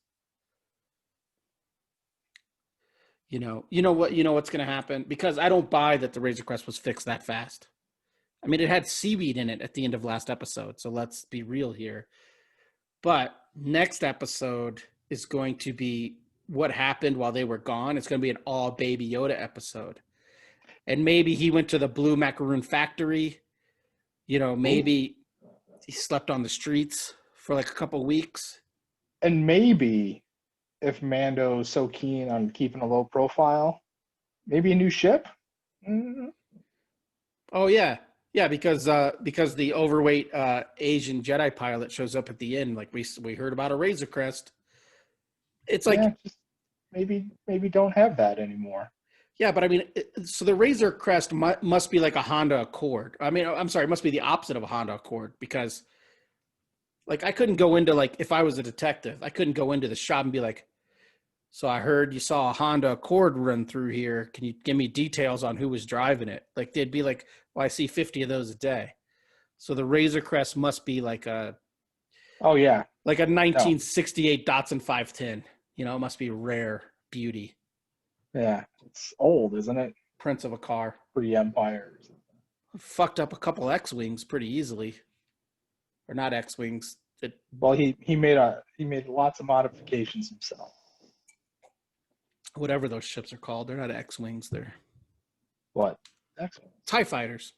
You know what's going to happen, because I don't buy that the Razor Crest was fixed that fast. I mean, it had seaweed in it at the end of last episode, so let's be real here. But next episode is going to be what happened while they were gone. It's going to be an all Baby Yoda episode. And maybe he went to the Blue Macaroon factory. Maybe he slept on the streets for like a couple weeks. And maybe if Mando's so keen on keeping a low profile, maybe a new ship? Mm-hmm. Oh, yeah. Yeah, because the overweight Asian Jedi pilot shows up at the end. Like we heard about a Razor Crest. It's like, yeah, just maybe don't have that anymore. Yeah, but I mean, so the Razor Crest must be like a Honda Accord. I mean, I'm sorry, it must be the opposite of a Honda Accord because, like, I couldn't go into, like, if I was a detective, I couldn't go into the shop and be like, so I heard you saw a Honda Accord run through here. Can you give me details on who was driving it? Like, they'd be like, well, I see 50 of those a day. So the Razor Crest must be like a Oh yeah, like a no. 1968 Datsun 510. It must be rare beauty. Yeah, it's old, isn't it? Prince of a car. Pre-Empire. Fucked up a couple X-Wings pretty easily. Or not X-Wings. Well, he made lots of modifications himself. Whatever those ships are called. They're not X-Wings. They're What? X-Wings? TIE fighters.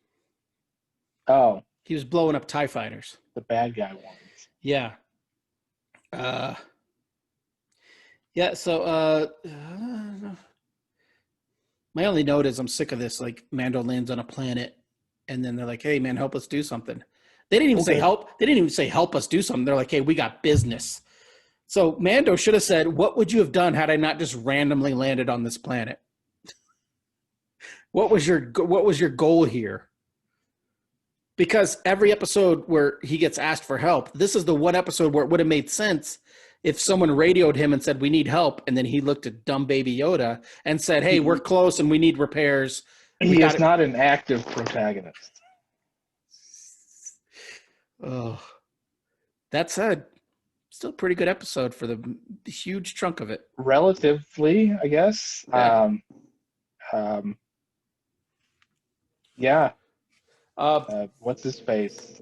Oh, He was blowing up TIE fighters. the bad guy ones. Yeah. So my only note is I'm sick of this. Like, Mando lands on a planet and then they're like, hey man, help us do something. They didn't even say help. They didn't even say help us do something. They're like, hey, we got business. So Mando should have said, what would you have done had I not just randomly landed on this planet? What was your goal here? Because every episode where he gets asked for help, this is the one episode where it would have made sense if someone radioed him and said, we need help. And then he looked at dumb Baby Yoda and said, hey, we're close and we need repairs. He is not an active protagonist. Oh, that's still a pretty good episode for the huge chunk of it. Relatively, I guess. Yeah. Yeah. What's his face?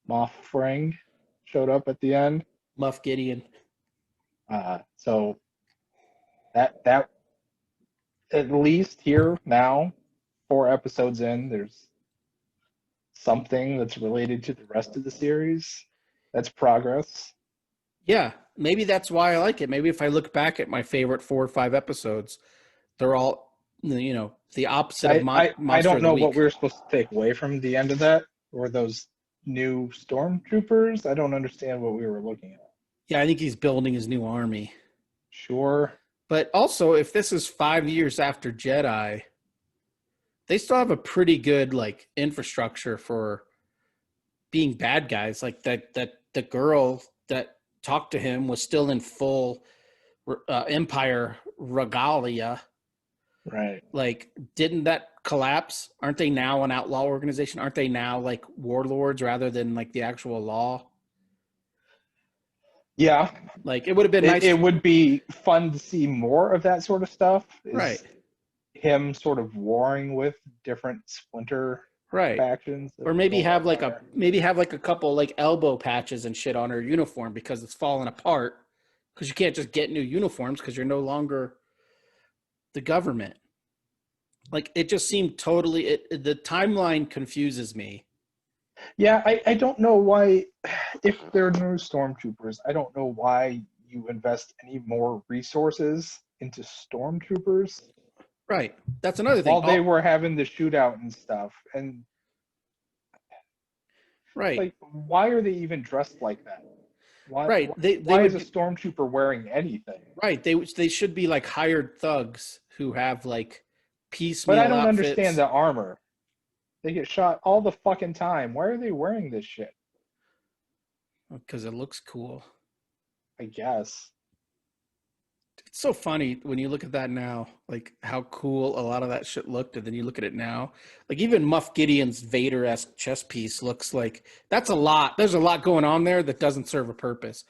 Moff Frang showed up at the end. Moff Gideon. So that at least here now, 4 episodes in, there's something that's related to the rest of the series. That's progress. Yeah, maybe that's why I like it. Maybe if I look back at my favorite 4 or 5 episodes, they're all, the opposite of Monster I don't of the know Week. what we were supposed to take away from the end of that. Or those new stormtroopers? I don't understand what we were looking at. Yeah, I think he's building his new army. Sure. But also, if this is 5 years after Jedi, they still have a pretty good infrastructure for being bad guys. Like that the girl that talked to him was still in full Empire regalia. Right. Like, didn't that collapse? Aren't they now an outlaw organization? Aren't they now like warlords rather than like the actual law? Yeah. Like, it would have been nice. It would be fun to see more of that sort of stuff. Right. Him sort of warring with different splinter factions. Or maybe have like a couple like elbow patches and shit on her uniform because it's falling apart. Because you can't just get new uniforms because you're no longer the government. Like, it just seemed totally the timeline confuses me. Yeah, I don't know why, if there are no stormtroopers, I don't know why you invest any more resources into stormtroopers. Right. That's another thing. While they were having the shootout and stuff. And right. Like, why are they even dressed like that? Why, right. Why is a stormtrooper wearing anything? Right. They should be like hired thugs who have like piecemeal But I don't outfits. understand the armor. They get shot all the fucking time. Why are they wearing this shit? Because it looks cool. I guess. It's so funny when you look at that now, like how cool a lot of that shit looked, and then you look at it now. Like, even Moff Gideon's Vader-esque chest piece looks like that's a lot. There's a lot going on there that doesn't serve a purpose.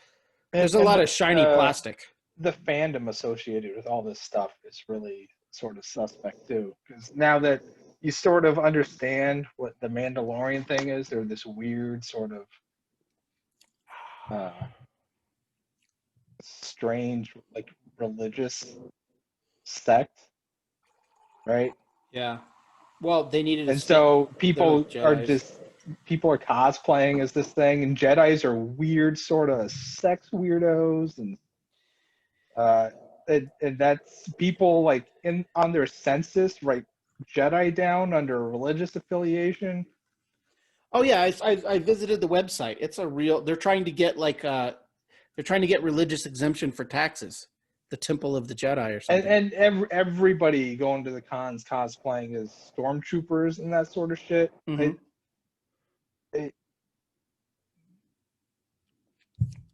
There's a lot of shiny plastic. The fandom associated with all this stuff is really sort of suspect too, because now that you sort of understand what the Mandalorian thing is. They're this weird sort of strange, like religious sect, right? Yeah. Well, they needed to And stick so those Jedis. people are cosplaying as this thing, and Jedi's are weird sort of sex weirdos, and uh, and that's people like in on their census write Jedi down under religious affiliation. Oh yeah, I visited the website. It's a real. They're trying to get they're trying to get religious exemption for taxes. The Temple of the Jedi or something. And everybody going to the cons cosplaying as stormtroopers and that sort of shit. Mm-hmm.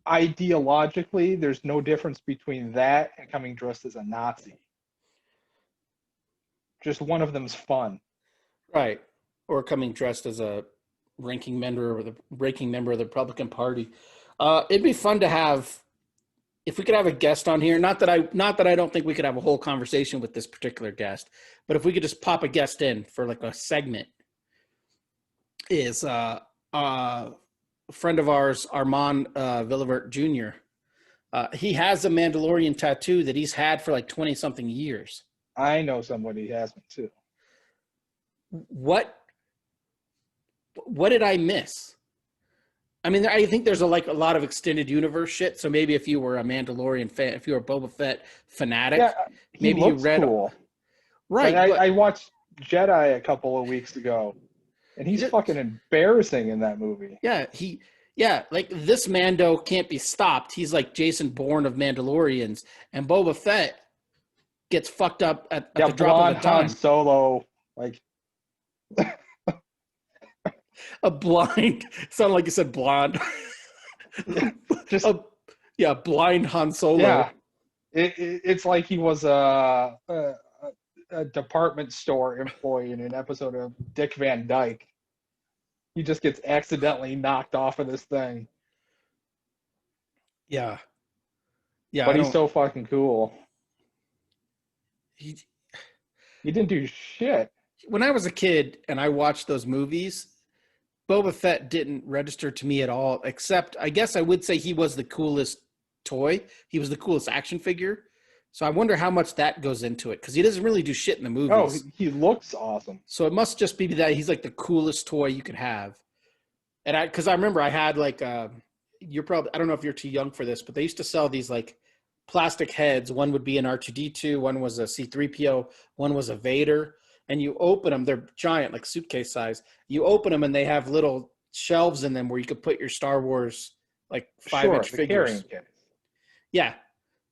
Ideologically, there's no difference between that and coming dressed as a Nazi. Just one of them's fun. Right. Or coming dressed as a ranking member of the Republican Party. It'd be fun to have if we could have a guest on here. Not that I don't think we could have a whole conversation with this particular guest, but if we could just pop a guest in for like a segment. Is a friend of ours, Armand Villavert Jr. He has a Mandalorian tattoo that he's had for like 20 something years. I know somebody who has one too. What did I miss? I mean, I think there's a lot of extended universe shit. So maybe if you were a Mandalorian fan, if you were a Boba Fett fanatic, Yeah, maybe you read. Cool. Right. Like, I watched Jedi a couple of weeks ago, and he's fucking embarrassing in that movie. Yeah, like this Mando can't be stopped. He's like Jason Bourne of Mandalorians, and Boba Fett gets fucked up at the drop of a dime. Han Solo, like a blind. Sounded like you said blonde. just blind Han Solo. Yeah, it's like he was a department store employee in an episode of Dick Van Dyke. He just gets accidentally knocked off of this thing. Yeah, but he's so fucking cool. He didn't do shit. When I was a kid and I watched those movies, Boba Fett didn't register to me at all, except I guess I would say he was the coolest toy. He was the coolest action figure. So I wonder how much that goes into it, because he doesn't really do shit in the movies. Oh, he looks awesome. So it must just be that he's like the coolest toy you could have. And because I remember I had like you're probably, I don't know if you're too young for this, but they used to sell these like plastic heads. One would be an R2-D2, one was a C-3PO, one was a Vader. And you open them, they're giant, like suitcase size. You open them and they have little shelves in them where you could put your Star Wars like 5-inch figures. Yeah.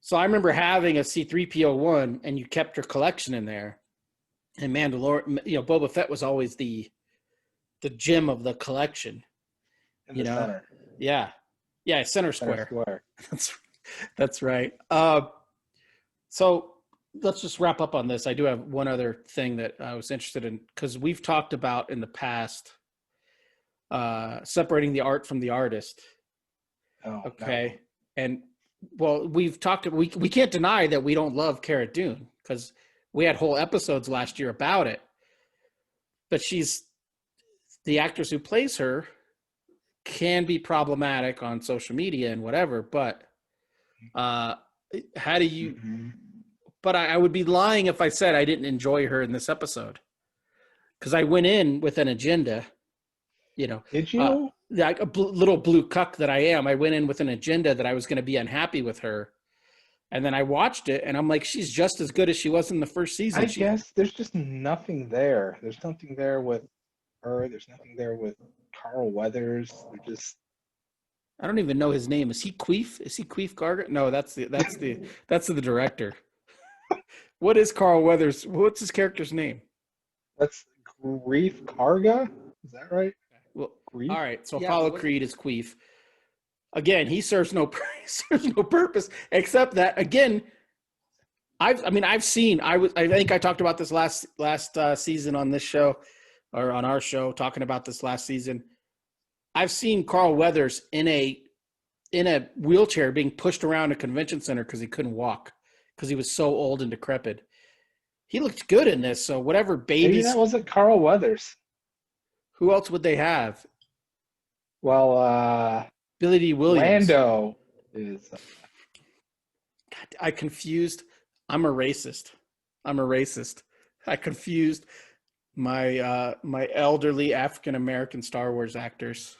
So I remember having a C-3PO one, and you kept your collection in there. And Mandalorian, Boba Fett was always the gem of the collection. In the center. Yeah, center square. That's right. So let's just wrap up on this. I do have one other thing that I was interested in, because we've talked about in the past separating the art from the artist. Oh, okay. No. And well, we've talked. We can't deny that we don't love Cara Dune, because we had whole episodes last year about it. But she's the actress who plays her can be problematic on social media and whatever. But how do you? Mm-hmm. But I would be lying if I said I didn't enjoy her in this episode, because I went in with an agenda. Did you? Like a little blue cuck that I am, I went in with an agenda that I was going to be unhappy with her. And then I watched it and I'm like, she's just as good as she was in the first season. I guess there's just nothing there. There's nothing there with her. There's nothing there with Carl Weathers. They're just... I don't even know his name. Is he Queef? Is he Queef Garga? No, that's the director. What is Carl Weathers? What's his character's name? That's Grief Karga. Is that right? Well, Grief? All right. So Apollo Creed is Queef. Again, he serves no purpose except that, again, I think I talked about this last season on this show, or on our show, talking about this last season. I've seen Carl Weathers in a wheelchair being pushed around a convention center because he couldn't walk, because he was so old and decrepit. He looked good in this. So whatever Maybe babies, that wasn't Carl Weathers. who else would they have? Well, Billy D. Williams. Lando is. I confused. I'm a racist. I'm a racist. I confused my elderly African American Star Wars actors.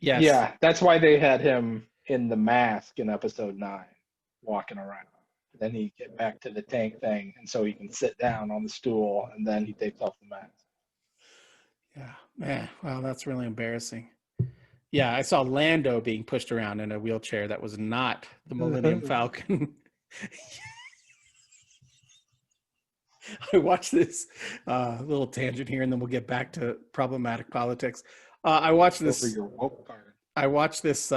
Yes. Yeah, that's why they had him in the mask in episode 9, walking around. Then he get back to the tank thing, and so he can sit down on the stool, and then he takes off the mask. Yeah, man. Wow, that's really embarrassing. Yeah, I saw Lando being pushed around in a wheelchair. That was not the Millennium Falcon. I watched this little tangent here, and then we'll get back to problematic politics. I watched this. Over your woke card. I watched this.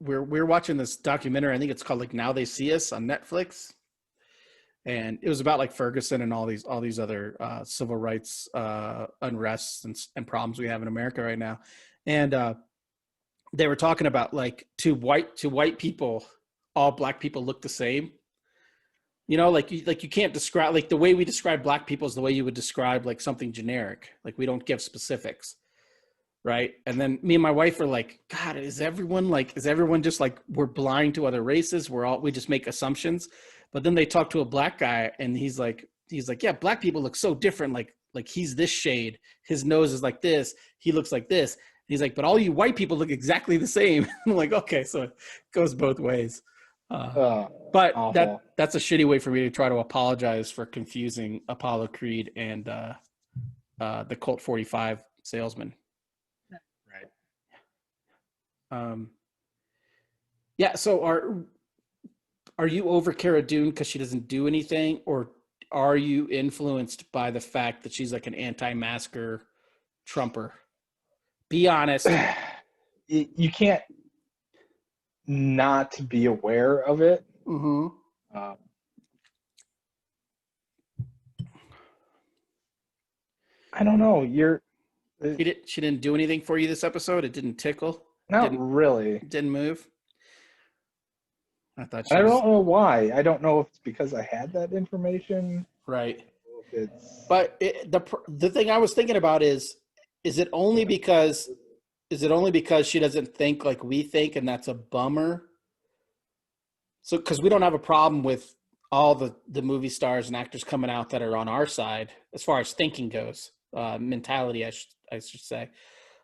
We're watching this documentary. I think it's called like Now They See Us on Netflix, and it was about like Ferguson and all these other civil rights unrests and problems we have in America right now. And they were talking about like to white people, all black people look the same. You know, like you can't describe, like the way we describe black people is the way you would describe like something generic. Like we don't give specifics. Right. And then me and my wife are like, God, is everyone just like, we're blind to other races? We just make assumptions. But then they talk to a black guy and he's like, yeah, black people look so different. Like he's this shade, his nose is like this, he looks like this. And he's like, but all you white people look exactly the same. I'm like, okay, so it goes both ways. But awful. that's a shitty way for me to try to apologize for confusing Apollo Creed and the Colt 45 salesman. Yeah. So are you over Cara Dune because she doesn't do anything, or are you influenced by the fact that she's like an anti-masker Trumper? Be honest. You can't not be aware of it. Mm-hmm. I don't know. She didn't do anything for you this episode. It didn't tickle. Not really. Didn't move. I thought. I don't know why. I don't know if it's because I had that information. Right. But the thing I was thinking about is it only because she doesn't think like we think, and that's a bummer? So, because we don't have a problem with all the movie stars and actors coming out that are on our side as far as thinking goes, mentality, I should say.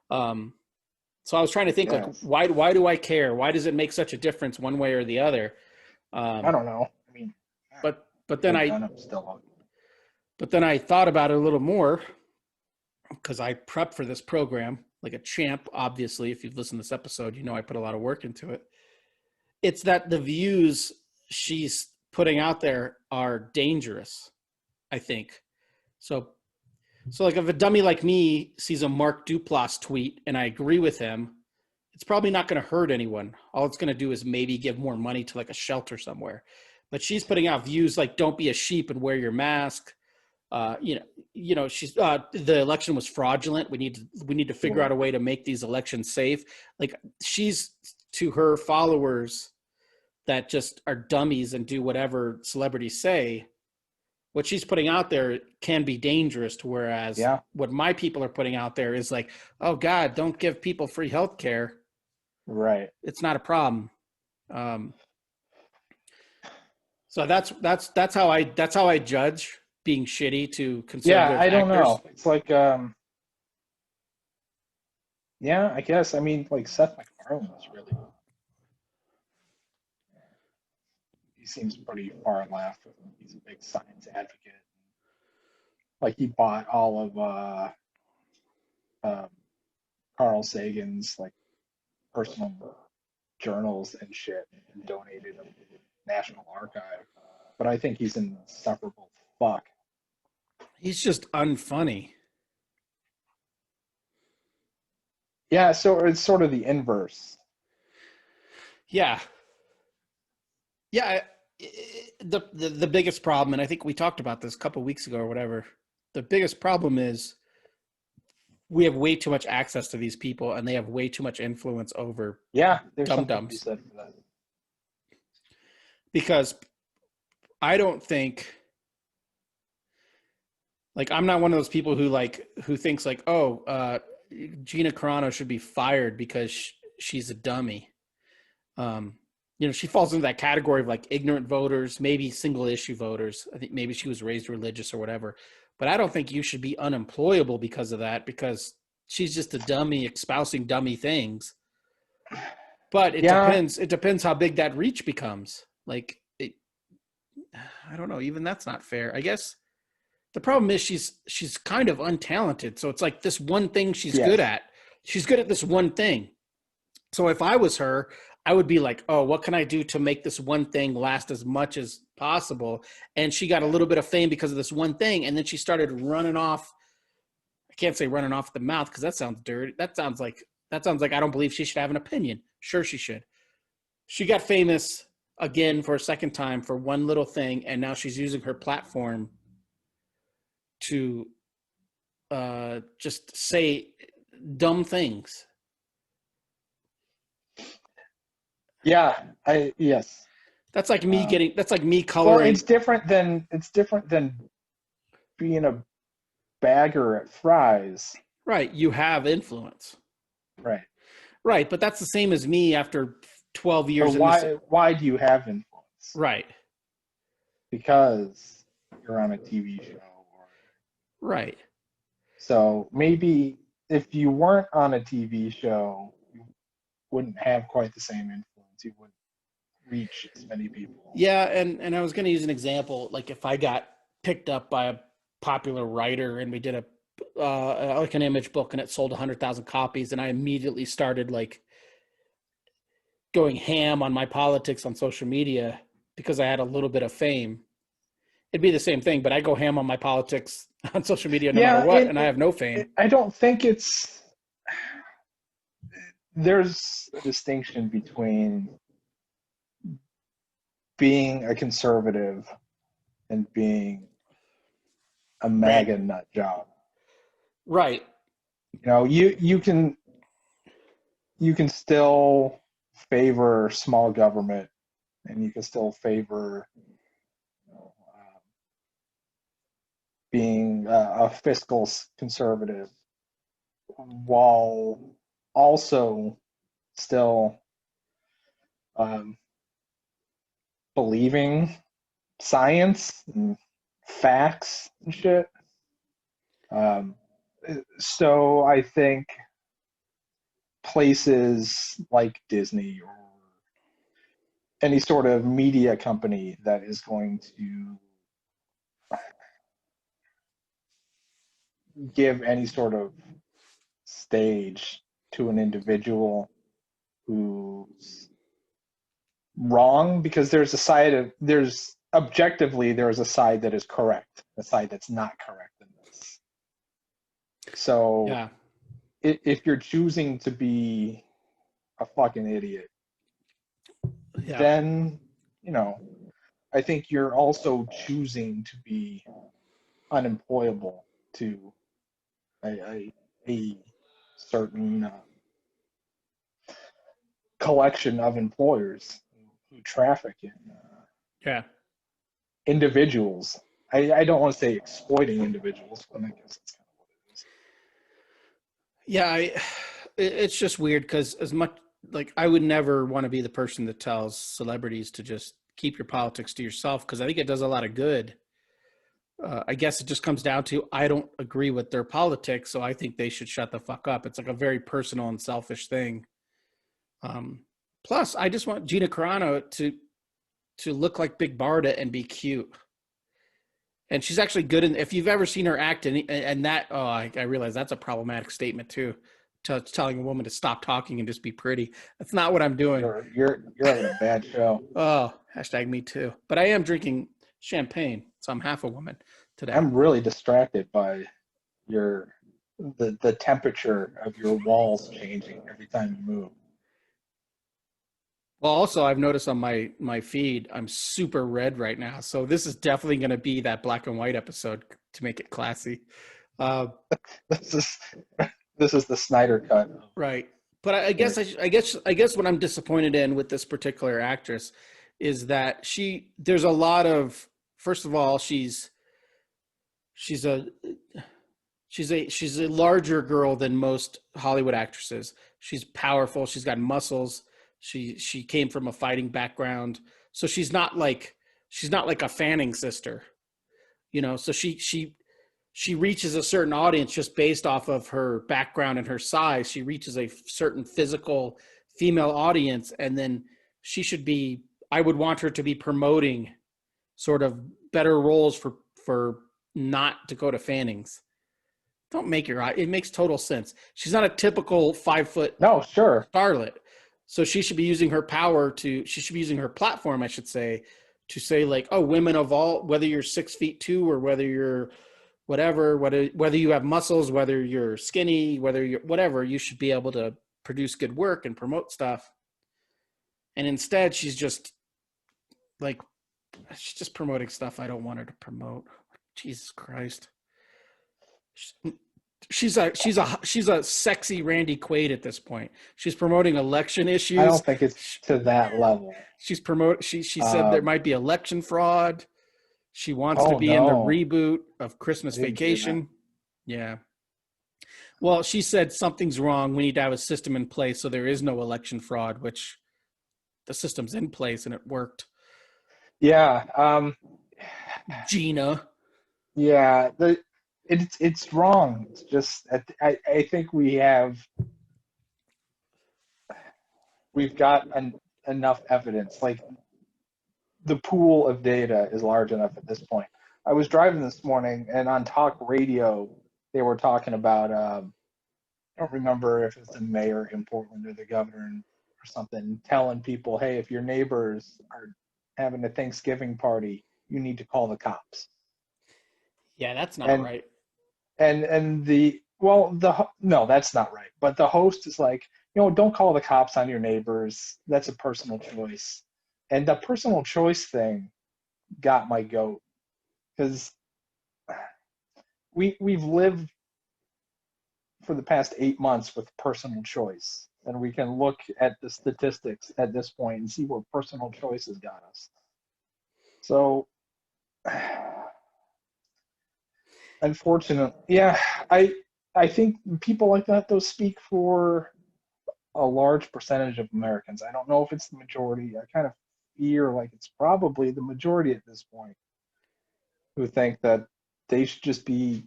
So I was trying to think, like, why do I care? Why does it make such a difference one way or the other? I don't know. I mean, but then I thought about it a little more because I prepped for this program like a champ. Obviously, if you've listened to this episode, you know I put a lot of work into it. It's that the views she's putting out there are dangerous, I think. So like if a dummy like me sees a Mark Duplass tweet and I agree with him, it's probably not going to hurt anyone. All it's going to do is maybe give more money to like a shelter somewhere. But she's putting out views like don't be a sheep and wear your mask. She's the election was fraudulent. We need to figure out a way to make these elections safe. Like she's to her followers that just are dummies and do whatever celebrities say. What she's putting out there can be dangerous, whereas what my people are putting out there is like, oh God, don't give people free health care. Right. It's not a problem. So that's how I judge being shitty to conservative I don't actors. know. It's like, I guess. I mean, like Seth MacFarlane is really. He seems pretty far left. He's a big science advocate. Like he bought all of Carl Sagan's like personal journals and shit and donated them to the National Archive. But I think he's an insufferable fuck. He's just unfunny. Yeah, so it's sort of the inverse. Yeah. Yeah. The biggest problem, and I think we talked about this a couple of weeks ago or whatever, the biggest problem is we have way too much access to these people and they have way too much influence over dum-dums. Said for that. Because I don't think Like, I'm not one of those people who thinks like, oh, Gina Carano should be fired because she's a dummy. She falls into that category of like ignorant voters, maybe single issue voters. I think maybe she was raised religious or whatever. But I don't think you should be unemployable because of that, because she's just a dummy espousing dummy things. But it depends. It depends how big that reach becomes. Like, I don't know. Even that's not fair. I guess the problem is she's kind of untalented. So it's like this one thing she's good at. She's good at this one thing. So if I was her, I would be like, oh, what can I do to make this one thing last as much as possible? And she got a little bit of fame because of this one thing. And then she started running off. I can't say running off the mouth because that sounds dirty. That sounds like I don't believe she should have an opinion. Sure, she should. She got famous again for a second time for one little thing. And now she's using her platform to just say dumb things. Yes. That's like me that's like me coloring. Well, it's different than being a bagger at Fry's. Right. You have influence. Right. Right. But that's the same as me after 12 years. So why do you have influence? Right. Because you're on a TV show. Right. So maybe if you weren't on a TV show, you wouldn't have quite the same influence. You wouldn't reach as many people. Yeah, and I was going to use an example. Like if I got picked up by a popular writer and we did like an image book and it sold 100,000 copies, and I immediately started like going ham on my politics on social media because I had a little bit of fame. It'd be the same thing, but I go ham on my politics on social media no matter what, and I have no fame. I don't think there's a distinction between being a conservative and being a MAGA nut job. Right. You can still favor small government, and you can still favor being a fiscal conservative while also still believing science and facts and shit. So I think places like Disney or any sort of media company that is going to give any sort of stage to an individual who's wrong, because there's a side that is correct, a side that's not correct in this. So yeah. If you're choosing to be a fucking idiot, then I think you're also choosing to be unemployable to a certain collection of employers who traffic in individuals. I don't want to say exploiting individuals, but I guess that's kind of what it is. Yeah, it's just weird because as much like I would never want to be the person that tells celebrities to just keep your politics to yourself, because I think it does a lot of good. I guess it just comes down to I don't agree with their politics, so I think they should shut the fuck up. It's like a very personal and selfish thing. Plus, I just want Gina Carano to look like Big Barda and be cute. And she's actually good in. If you've ever seen her act, and that, I realize that's a problematic statement too. Telling a woman to stop talking and just be pretty. That's not what I'm doing. You're having a bad show. Oh, hashtag me too. But I am drinking champagne, so I'm half a woman today. I'm really distracted by the temperature of your walls changing every time you move. Well, also I've noticed on my feed, I'm super red right now. So this is definitely going to be that black and white episode to make it classy. This is the Snyder cut. Right. But I guess what I'm disappointed in with this particular actress is that there's a lot of, first of all, she's she's a she's a larger girl than most Hollywood actresses. She's powerful. She's got muscles. She came from a fighting background, so she's not like a Fanning sister, you know. So she reaches a certain audience just based off of her background and her size. She reaches a certain physical female audience, and then she should be. I would want her to be promoting sort of better roles for not Dakota Fannings. Don't make your eye. It makes total sense. She's not a typical 5 foot No, sure. starlet. So she should be using her power she should be using her platform, I should say, to say like, oh, women of all, whether you're 6'2" or whether you're whatever, whether you have muscles, whether you're skinny, whether you're whatever, you should be able to produce good work and promote stuff. And instead she's just promoting stuff I don't want her to promote. Jesus Christ. She's a sexy Randy Quaid at this point. She's promoting election issues. I don't think it's to that level. She said there might be election fraud. She wants to be in the reboot of Christmas Vacation. Yeah. Well, she said something's wrong. We need to have a system in place so there is no election fraud, which the system's in place and it worked. Yeah. Gina. Yeah. It's wrong. It's just I think we've got enough evidence. Like the pool of data is large enough at this point. I was driving this morning and on talk radio they were talking about I don't remember if it's the mayor in Portland or the governor or something, telling people, hey, if your neighbors are having a Thanksgiving party, you need to call the cops. Yeah, that's not right. No, that's not right. But the host is like, don't call the cops on your neighbors. That's a personal choice. And the personal choice thing got my goat because we've lived for the past 8 months with personal choice, and we can look at the statistics at this point and see where personal choice has got us. So, unfortunately, yeah, I think people like that, though, speak for a large percentage of Americans. I don't know if it's the majority. I kind of fear like it's probably the majority at this point who think that they should just be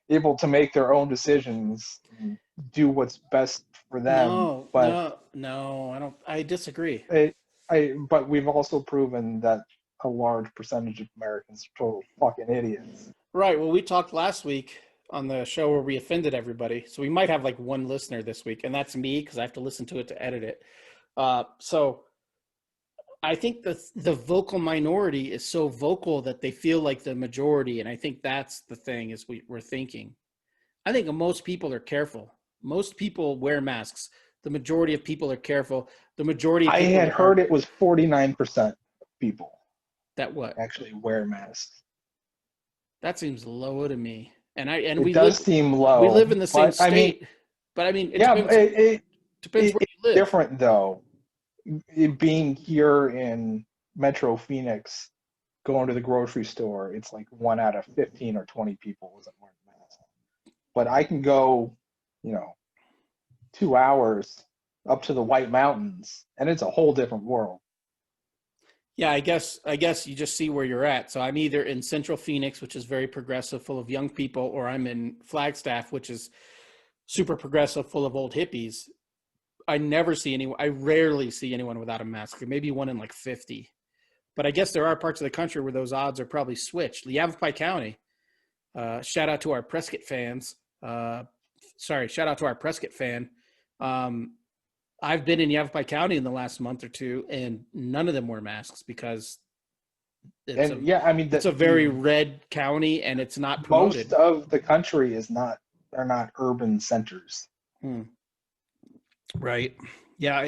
able to make their own decisions and do what's best for them. No, I disagree. But we've also proven that a large percentage of Americans are total fucking idiots. Right. Well, we talked last week on the show where we offended everybody. So we might have like one listener this week, and that's me because I have to listen to it to edit it. So I think the vocal minority is so vocal that they feel like the majority. And I think that's the thing is we're thinking. I think most people are careful. Most people wear masks. The majority of people are careful. The majority of people I had heard it was 49% people that what actually wear masks. That seems low to me. It does seem low. We live in the same state. It depends where you live. It's different though. Being here in Metro Phoenix, going to the grocery store, it's like 1 out of 15 or 20 people isn't wearing a mask. But I can go, 2 hours up to the White Mountains, and it's a whole different world. Yeah, I guess you just see where you're at. So I'm either in Central Phoenix, which is very progressive, full of young people, or I'm in Flagstaff, which is super progressive, full of old hippies. I rarely see anyone without a mask. Maybe one in like 50. But I guess there are parts of the country where those odds are probably switched. Yavapai County, shout out to our Prescott fans. Shout out to our Prescott fan. I've been in Yavapai County in the last month or two, and none of them wear masks because it's a very red county, and it's not promoted. Most of the country are not urban centers. Right. Yeah,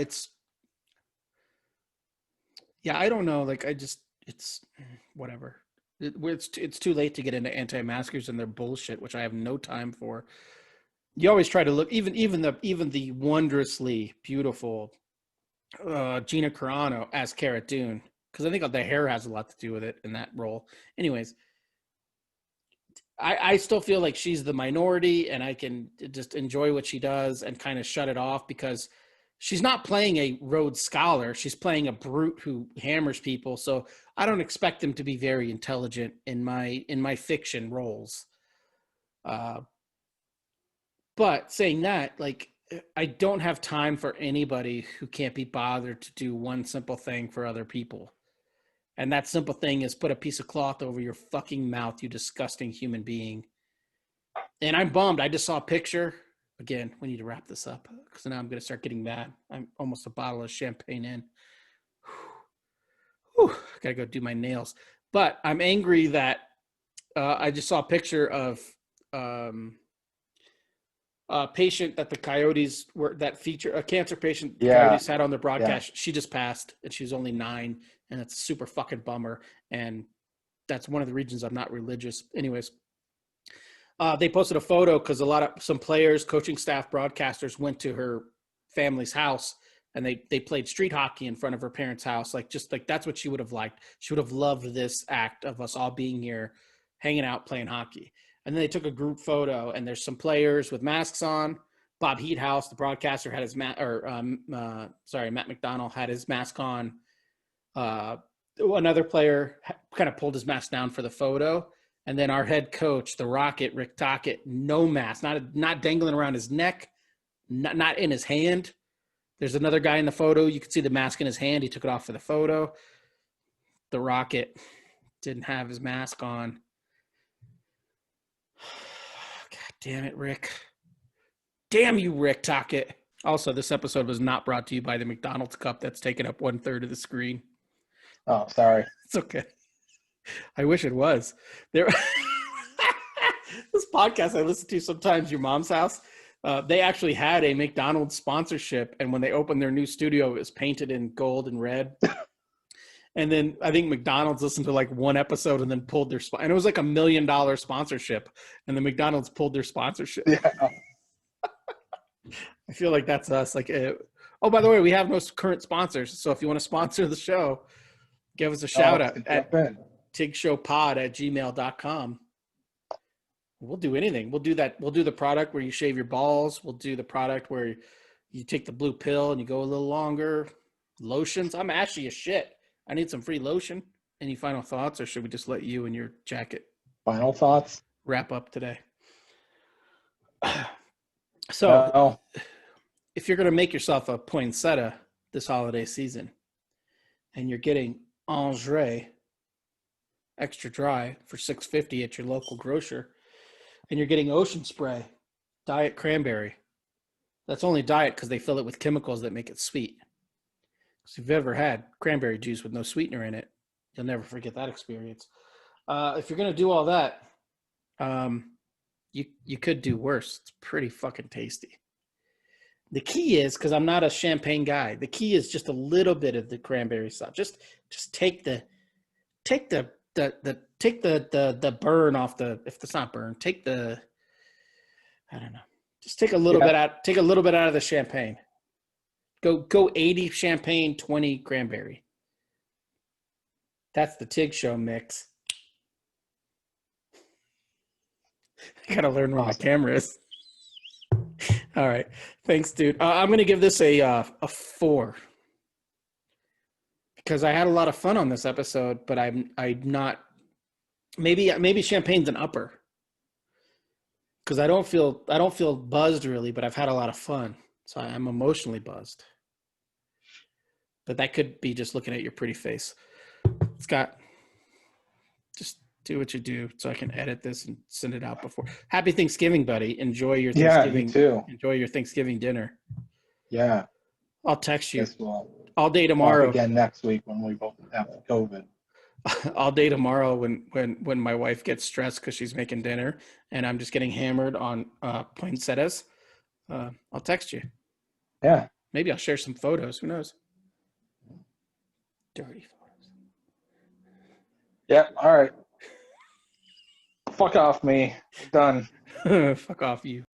I don't know. Like, it's whatever. It's too late to get into anti-maskers and their bullshit, which I have no time for. You always try to look, even the wondrously beautiful Gina Carano as Cara Dune, because I think the hair has a lot to do with it in that role. Anyways, I still feel like she's the minority, and I can just enjoy what she does and kind of shut it off, because she's not playing a Rhodes Scholar. She's playing a brute who hammers people. So I don't expect them to be very intelligent in my fiction roles. But saying that, like, I don't have time for anybody who can't be bothered to do one simple thing for other people. And that simple thing is put a piece of cloth over your fucking mouth, you disgusting human being. And I'm bummed. I just saw a picture. Again, we need to wrap this up, because now I'm going to start getting mad. I'm almost a bottle of champagne in. Whew, I got to go do my nails. But I'm angry that I just saw a picture of a patient that the Coyotes were, that feature, a cancer patient the Coyotes had on their broadcast. She just passed, and she was only 9, and it's a super fucking bummer. And that's one of the reasons I'm not religious. Anyways, they posted a photo because some players, coaching staff, broadcasters went to her family's house, and they played street hockey in front of her parents' house. Like, just like, that's what she would have liked. She would have loved this act of us all being here, hanging out, playing hockey. And then they took a group photo, and there's some players with masks on. Bob Heathouse, the broadcaster, had his Matt McDonald had his mask on. Another player kind of pulled his mask down for the photo. And then our head coach, the Rocket, Rick Tocchet, no mask, not dangling around his neck, not in his hand. There's another guy in the photo. You can see the mask in his hand. He took it off for the photo. The Rocket didn't have his mask on. God damn it, Rick. Damn you, Rick Tocchet. Also, this episode was not brought to you by the McDonald's cup that's taken up 1/3 of the screen. Oh, sorry. It's okay. I wish it was. There. This podcast I listen to sometimes, Your Mom's House, they actually had a McDonald's sponsorship, and when they opened their new studio, it was painted in gold and red. And then I think McDonald's listened to like one episode and then pulled their and it was like $1 million sponsorship, and the McDonald's pulled their sponsorship. Yeah. I feel like that's us. Like, oh, by the way, we have no current sponsors, so if you want to sponsor the show, give us a shout out at tigshowpod@gmail.com. We'll do anything. We'll do that. We'll do the product where you shave your balls. We'll do the product where you take the blue pill and you go a little longer. Lotions. I'm ashy as shit. I need some free lotion. Any final thoughts, or should we just let you and your jacket Final thoughts? wrap up today? So, if you're going to make yourself a poinsettia this holiday season, and you're getting Angers extra dry for $6.50 at your local grocer, and you're getting Ocean Spray diet cranberry, that's only diet because they fill it with chemicals that make it sweet. So if you've ever had cranberry juice with no sweetener in it, you'll never forget that experience. If you're going to do all that, you could do worse. It's pretty fucking tasty. The key is, because I'm not a champagne guy, the key is just a little bit of the cranberry sauce. Just take the burn off the, if it's not burn, take the, I don't know. Just take a little bit out, take a little bit out of the champagne. Go 80 champagne, 20 cranberry. That's the Tig Show mix. I gotta learn where my camera is. All right, thanks, dude. I'm gonna give this a 4 because I had a lot of fun on this episode, but I'm not. Maybe champagne's an upper because I don't feel buzzed really, but I've had a lot of fun, so I'm emotionally buzzed. But that could be just looking at your pretty face. Scott, just do what you do so I can edit this and send it out before. Happy Thanksgiving, buddy. Enjoy your Thanksgiving. Yeah, me too. Enjoy your Thanksgiving dinner. Yeah. I'll text you. Guess we'll all day tomorrow. talk again next week when we both have COVID. All day tomorrow when my wife gets stressed because she's making dinner and I'm just getting hammered on poinsettias. I'll text you. Yeah. Maybe I'll share some photos. Who knows? Dirty photos. Yeah. All right. Fuck off me. Done. Fuck off you.